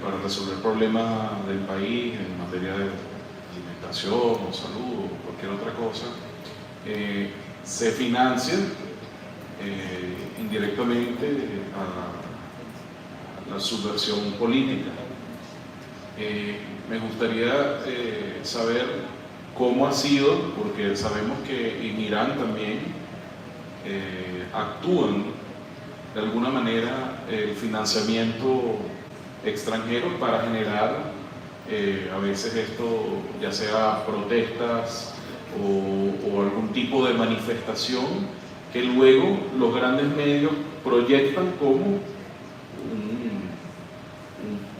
para resolver problemas del país en materia de alimentación o salud o cualquier otra cosa, se financia indirectamente a la subversión política. Me gustaría saber cómo ha sido, porque sabemos que en Irán también actúan de alguna manera el financiamiento extranjero para generar a veces esto, ya sea protestas o algún tipo de manifestación que luego los grandes medios proyectan como un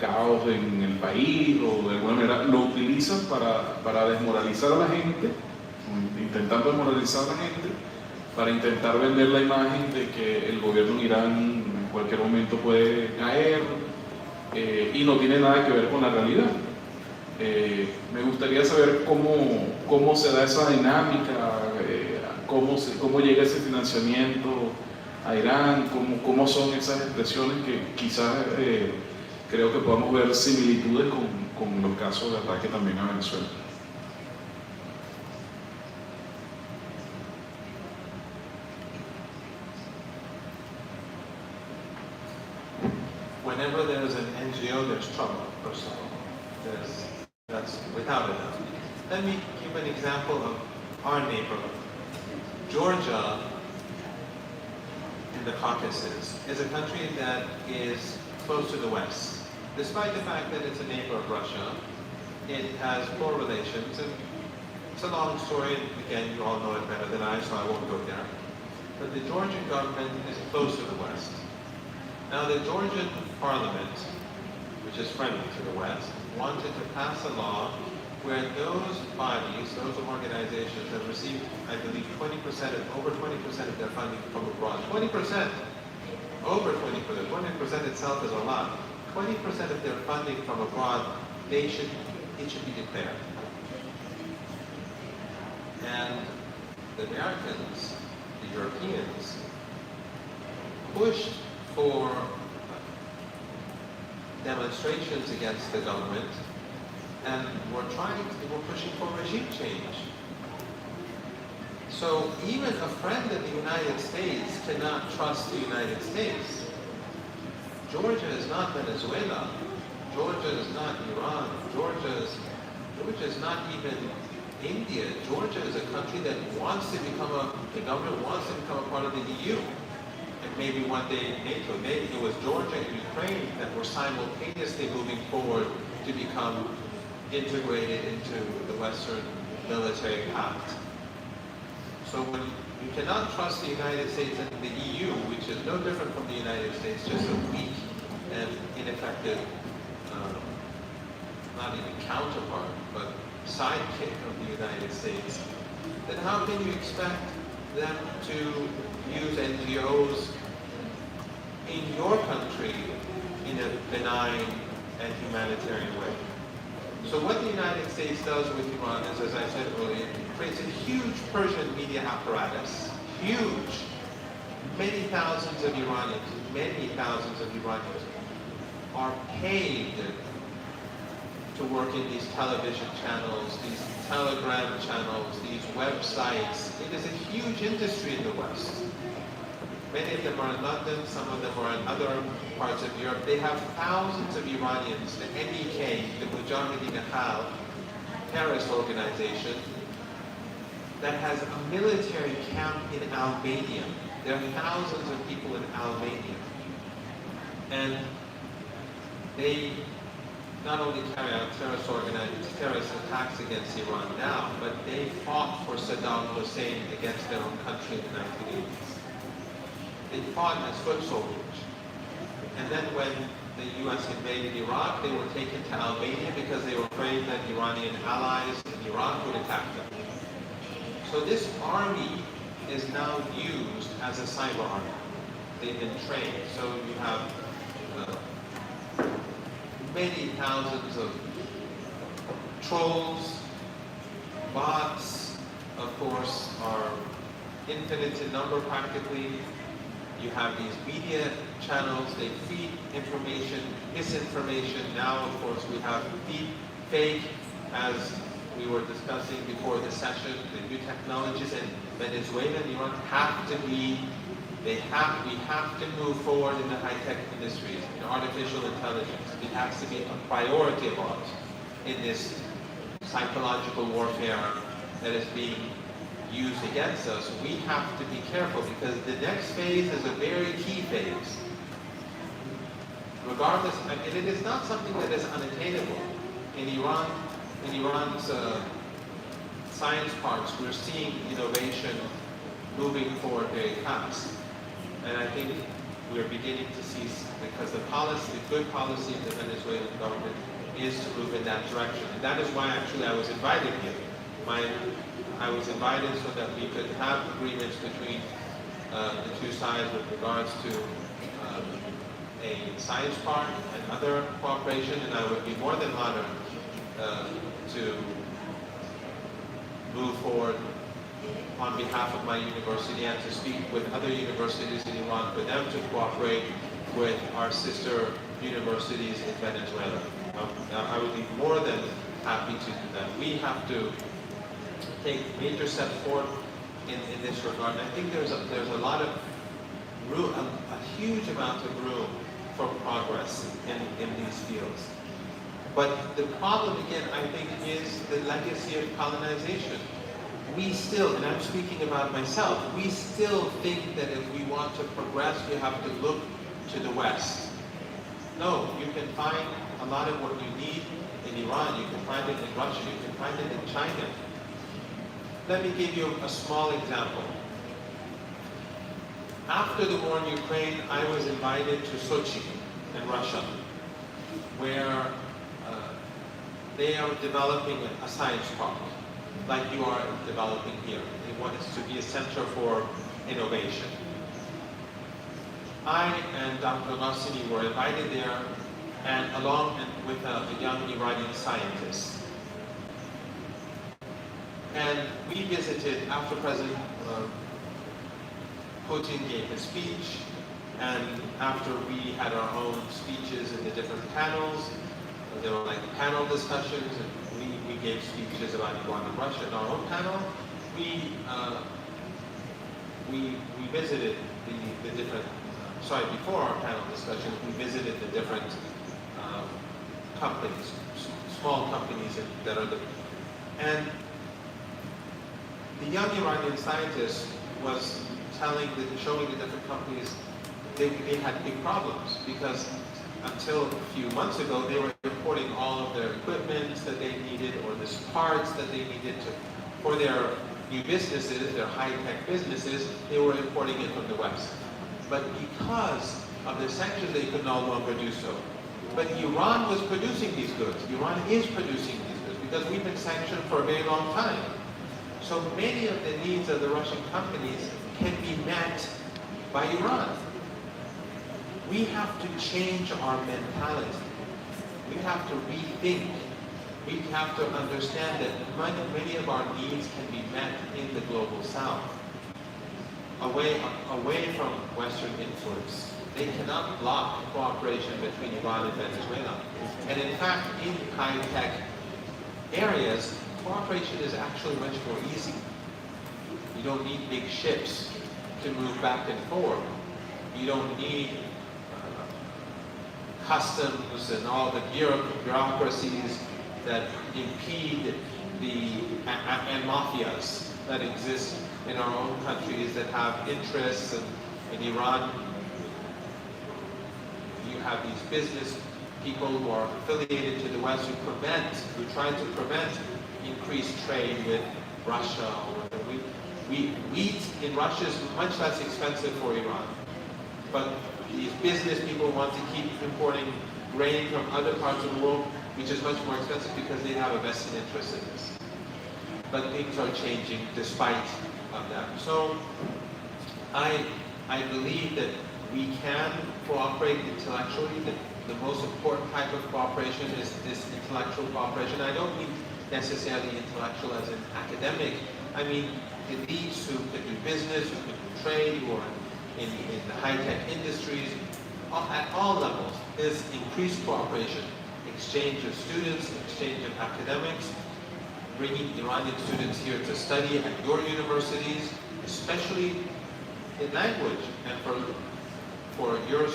caos en el país, o de alguna manera lo utilizan para desmoralizar a la gente, intentando desmoralizar a la gente, para intentar vender la imagen de que el gobierno en Irán en cualquier momento puede caer, y no tiene nada que ver con la realidad. Me gustaría saber cómo se da esa dinámica, cómo llega ese financiamiento a Irán, cómo son esas expresiones que quizás creo que podamos ver similitudes con los casos de ataque también a Venezuela. Whenever there's an NGO, there's trouble, first of all. That's without a doubt. Let me give an example of our neighborhood. Georgia, in the Caucasus, is a country that is close to the West. Despite the fact that it's a neighbor of Russia, it has poor relations, and it's a long story, and again, you all know it better than I, so I won't go there. But the Georgian government is close to the West. Now, the Georgian parliament, which is friendly to the West, wanted to pass a law where those bodies, those organizations that received, I believe, over 20% of their funding from abroad, 20%, over 20%, 20% itself is a lot. 20% of their funding from abroad, it should be declared. And the Americans, the Europeans, pushed for demonstrations against the government, and we're pushing for regime change. So even a friend of the United States cannot trust the United States. Georgia is not Venezuela. Georgia is not Iran. Georgia is not even India. Georgia is a country that the government wants to become a part of the EU. And maybe one day NATO. Maybe it was Georgia and Ukraine that were simultaneously moving forward to become integrated into the Western military pact. So when you cannot trust the United States and the EU, which is no different from the United States, just a weak and ineffective, not even counterpart, but sidekick of the United States, then how can you expect them to use NGOs in your country in a benign and humanitarian way? So what the United States does with Iran is, as I said earlier, it creates a huge Persian media apparatus, huge. Many thousands of Iranians are paid to work in these television channels, these telegram channels, these websites. It is a huge industry in the West. Many of them are in London, some of them are in other parts of Europe. They have thousands of Iranians. The MEK, the Mujahideen Ahal terrorist organization, that has a military camp in Albania. There are thousands of people in Albania. And they not only carry out terrorist attacks against Iran now, but they fought for Saddam Hussein against their own country in the 1980s. They fought as foot soldiers. And then when the US invaded Iraq, they were taken to Albania because they were afraid that Iranian allies in Iraq would attack them. So this army is now used as a cyber army. They've been trained. So you have many thousands of trolls, bots, of course, are infinite in number practically. You have these media channels, they feed information, misinformation. Now, of course, we have deep fake, as we were discussing before the session. The new technologies in Venezuela and Iran we have to move forward in the high-tech industries, in artificial intelligence. It has to be a priority of ours in this psychological warfare that is being used against us. We have to be careful because the next phase is a very key phase. Regardless, and it is not something that is unattainable. In Iran's science parks, we're seeing innovation moving forward very fast. And I think we're beginning to see, because the good policy of the Venezuelan government is to move in that direction. And that is why actually I was invited here. I was invited so that we could have agreements between the two sides with regards to a science park and other cooperation, and I would be more than honored to move forward on behalf of my university and to speak with other universities in Iran for them to cooperate with our sister universities in Venezuela. I would be more than happy to do that. We have to take major steps forward in this regard. And I think there's a lot of room, a huge amount of room for progress in these fields. But the problem, again, I think, is the legacy of colonization. We still, and I'm speaking about myself, we still think that if we want to progress, we have to look to the West. No, you can find a lot of what you need in Iran, you can find it in Russia, you can find it in China. Let me give you a small example. After the war in Ukraine, I was invited to Sochi in Russia, where they are developing a science park, like you are developing here. They want it to be a center for innovation. I and Dr. Ghassani were invited there, and along with a young Iranian scientist. And we visited after President Putin gave his speech, and after we had our own speeches in the different panels. There were like panel discussions, and we gave speeches about Iran and Russia. In our own panel, we visited the different, before our panel discussions, we visited the different companies, small companies that are and the young Iranian scientist was showing the different companies they had big problems, because until a few months ago, they were importing all of their equipment that they needed, or the parts that they needed for their new businesses, their high-tech businesses. They were importing it from the West. But because of the sanctions, they could no longer do so. But Iran was producing these goods. Iran is producing these goods because we've been sanctioned for a very long time. So many of the needs of the Russian companies can be met by Iran. We have to change our mentality. We have to rethink. We have to understand that many of our needs can be met in the global South, away from Western influence. They cannot block cooperation between Iran and Venezuela. And in fact, in high-tech areas, cooperation is actually much more easy. You don't need big ships to move back and forth. You don't need customs and all the bureaucracies that impede and mafias that exist in our own countries that have interests. And in Iran, you have these business people who are affiliated to the West who try to prevent increased trade with Russia. Wheat in Russia is much less expensive for Iran. But these business people want to keep importing grain from other parts of the world, which is much more expensive because they have a vested interest in this. But things are changing despite of that. So I believe that we can cooperate intellectually. The most important type of cooperation is this intellectual cooperation. I don't mean necessarily intellectual as an academic. I mean elites who can do business, who can do trade, who are in the high-tech industries, at all levels. There's increased cooperation, exchange of students, exchange of academics, bringing Iranian students here to study at your universities, especially in language, and for your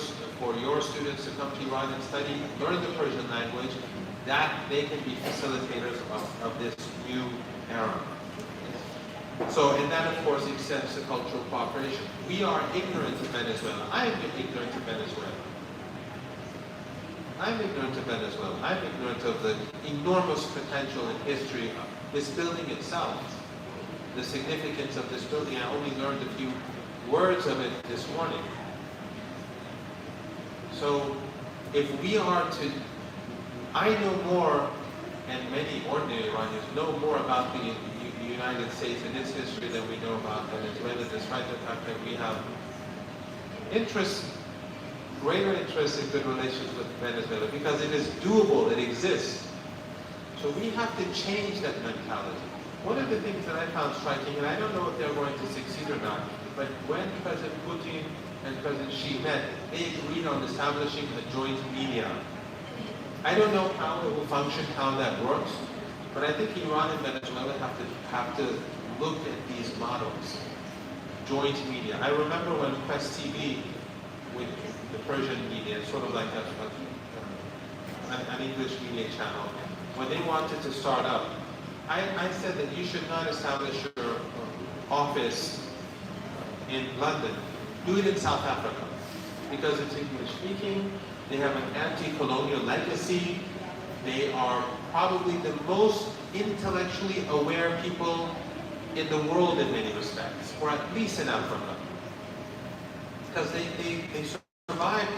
students to come to Iran and study, learn the Persian language, that they can be facilitators of this new era. So, and that of course extends to cultural cooperation. We are ignorant of Venezuela. I am ignorant of Venezuela. I'm ignorant of Venezuela. I'm ignorant of the enormous potential and history this building itself, the significance of this building. I only learned a few words of it this morning. So if we are to, I know more, and many ordinary Iranians know more about the United States and its history than we know about Venezuela, despite the fact that we have greater interest in good relations with Venezuela, because it is doable, it exists. So we have to change that mentality. One of the things that I found striking, and I don't know if they're going to succeed or not, but when President Putin and President Xi met, they agreed on establishing a joint media. I don't know how it will function, how that works, but I think Iran and Venezuela have to look at these models. Joint media. I remember when Press TV, with the Persian media, sort of like an English media channel, when they wanted to start up, I said that you should not establish your office in London. Do it in South Africa, because it's English speaking. They have an anti-colonial legacy. They are probably the most intellectually aware people in the world in many respects, or at least in Africa. Because they survived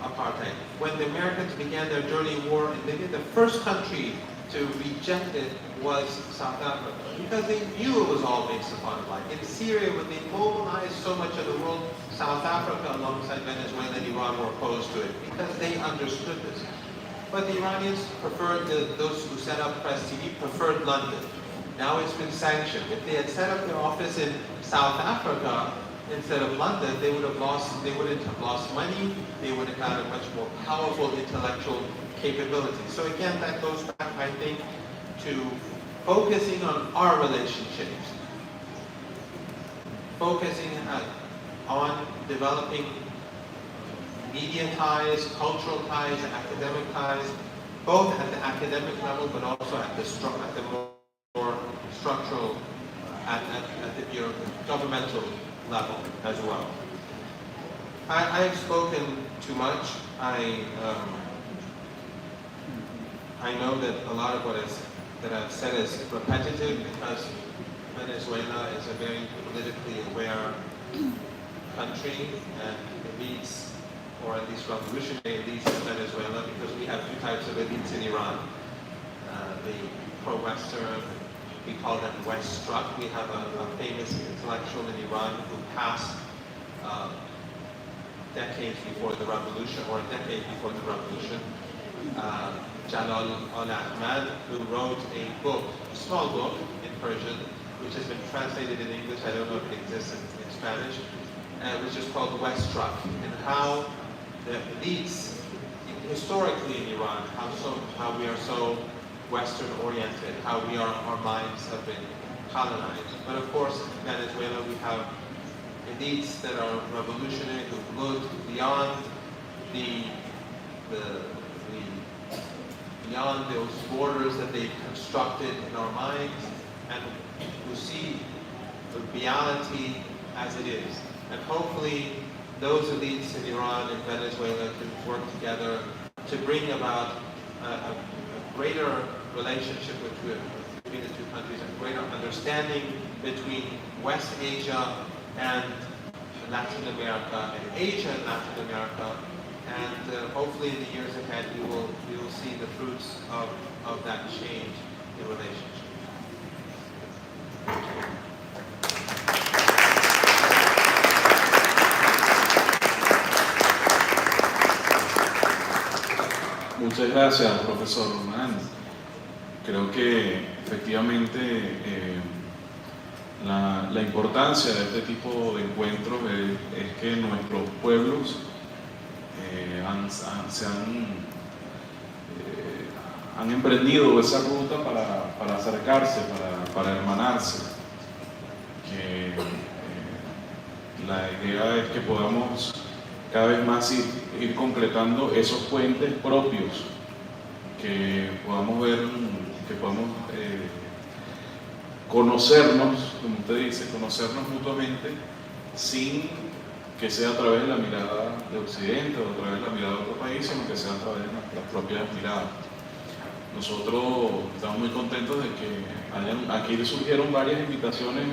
apartheid. When the Americans began their dirty war, and the first country to reject it was South Africa, because they knew it was all based upon life. In Syria, when they mobilized so much of the world, South Africa alongside Venezuela and Iran were opposed to it, because they understood this. But the Iranians preferred, those who set up Press TV preferred London. Now it's been sanctioned. If they had set up their office in South Africa instead of London, they wouldn't have lost money, they would have had a much more powerful intellectual capability. So again, that goes back, I think, to focusing on our relationships, focusing on developing media ties, cultural ties, academic ties, both at the academic level, but also at the more structural, at the governmental level as well. I've spoken too much. I know that a lot of what I've said is repetitive, because Venezuela is a very politically aware country, and elites, or at least revolutionary elites in Venezuela, because we have two types of elites in Iran. The pro-Western, we call them West-struck. We have a famous intellectual in Iran who passed decades before the revolution, or a decade before the revolution, Jalal al-Ahmad, who wrote a book, a small book in Persian, which has been translated in English. I don't know if it exists in Spanish, which is called West-struck, and how the elites historically in Iran, how we are so Western-oriented, how our minds have been colonized. But of course, in Venezuela, we have elites that are revolutionary, who look beyond beyond those borders that they've constructed in our minds, and who see the reality as it is. And hopefully, those elites in Iran and Venezuela can work together to bring about a greater relationship between the two countries, a greater understanding between West Asia and Latin America, and Asia and Latin America, and hopefully in the years ahead we will see the fruits of that change in relationship. Muchas gracias, profesor Marandi. Creo que efectivamente la importancia de este tipo de encuentros es que nuestros pueblos han emprendido esa ruta para acercarse, para hermanarse. Que la idea es que podamos cada vez más ir concretando esos puentes propios, que podamos ver, que podamos conocernos, como usted dice, conocernos mutuamente, sin que sea a través de la mirada de Occidente o a través de la mirada de otro país, sino que sea a través de nuestras propias miradas. nosotros estamos muy contentos de que aquí surgieron varias invitaciones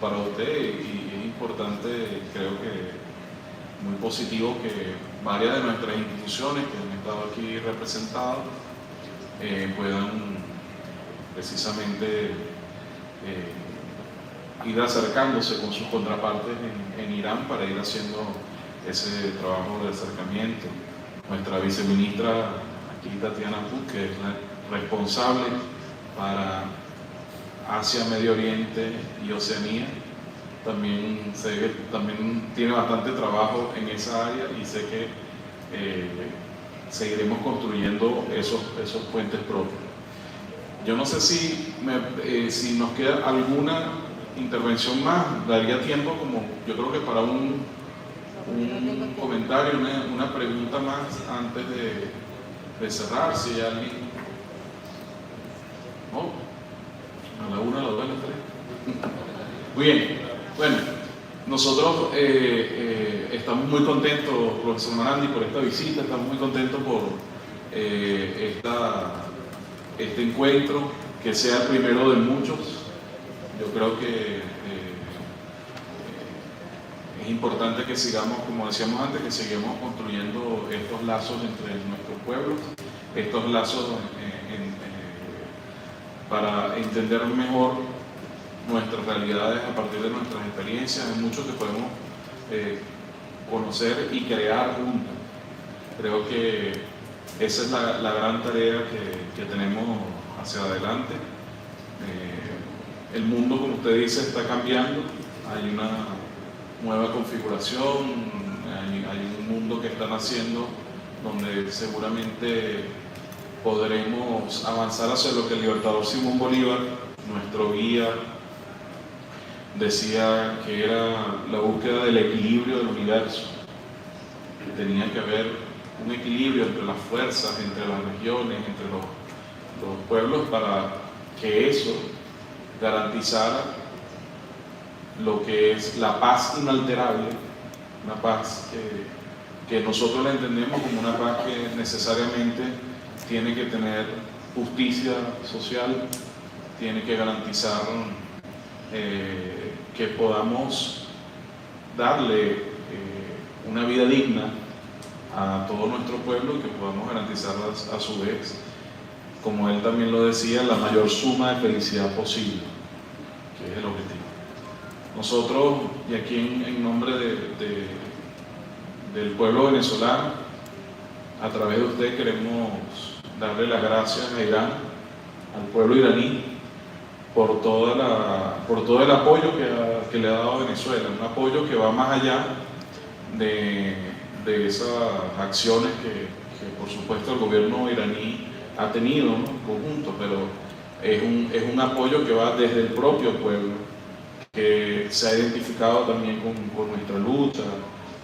para usted y es importante, creo que muy positivo que varias de nuestras instituciones que han estado aquí representadas puedan precisamente ir acercándose con sus contrapartes en Irán para ir haciendo ese trabajo de acercamiento. Nuestra viceministra aquí, Tatiana Put, que es la responsable para Asia, Medio Oriente y Oceanía, también tiene bastante trabajo en esa área y sé que seguiremos construyendo esos puentes propios. Yo no sé si nos queda alguna intervención más, daría tiempo como yo creo que para un comentario, una pregunta más antes de cerrar, si hay alguien. ¿No? A la 1, a la 2, a la 3. Muy bien, bueno, nosotros estamos muy contentos, profesor Marandi, por esta visita, estamos muy contentos por este encuentro, que sea el primero de muchos. Yo creo que es importante que sigamos, como decíamos antes, que sigamos construyendo estos lazos entre nuestros pueblos, estos lazos para entender mejor nuestras realidades a partir de nuestras experiencias. Hay mucho que podemos conocer y crear juntos. Creo que esa es la gran tarea que tenemos hacia adelante. El mundo, como usted dice, está cambiando. Hay una nueva configuración, hay un mundo que está naciendo donde seguramente podremos avanzar hacia lo que el libertador Simón Bolívar, nuestro guía, decía que era la búsqueda del equilibrio del universo, que tenía que haber un equilibrio entre las fuerzas, entre las regiones, entre los pueblos, para que eso garantizara lo que es la paz inalterable, una paz que nosotros la entendemos como una paz que necesariamente tiene que tener justicia social, tiene que garantizar que podamos darle una vida digna a todo nuestro pueblo y que podamos garantizar a su vez, como él también lo decía, la mayor suma de felicidad posible, que es el objetivo. Nosotros, y aquí en nombre del pueblo venezolano, a través de usted queremos darle las gracias a Irán, al pueblo iraní, por todo el apoyo que le ha dado a Venezuela, un apoyo que va más allá de esas acciones que por supuesto el gobierno iraní ha tenido, ¿no?, en conjunto, pero es un apoyo que va desde el propio pueblo, que se ha identificado también con nuestra lucha,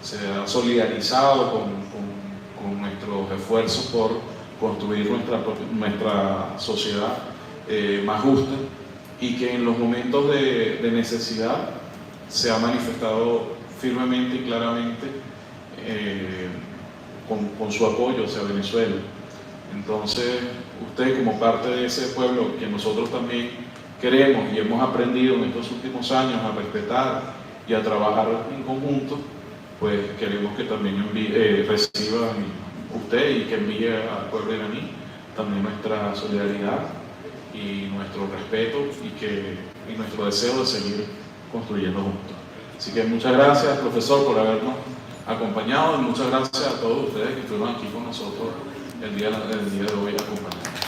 se ha solidarizado con nuestros esfuerzos por construir nuestra sociedad más justa, y que en los momentos de necesidad se ha manifestado firmemente y claramente con su apoyo hacia Venezuela. Entonces, usted, como parte de ese pueblo que nosotros también queremos y hemos aprendido en estos últimos años a respetar y a trabajar en conjunto, pues queremos que también reciba usted y que envíe al pueblo iraní también nuestra solidaridad y nuestro respeto y nuestro deseo de seguir construyendo juntos. Así que muchas gracias, profesor, por habernos acompañado, y muchas gracias a todos ustedes que estuvieron aquí con nosotros el día de hoy acompañando.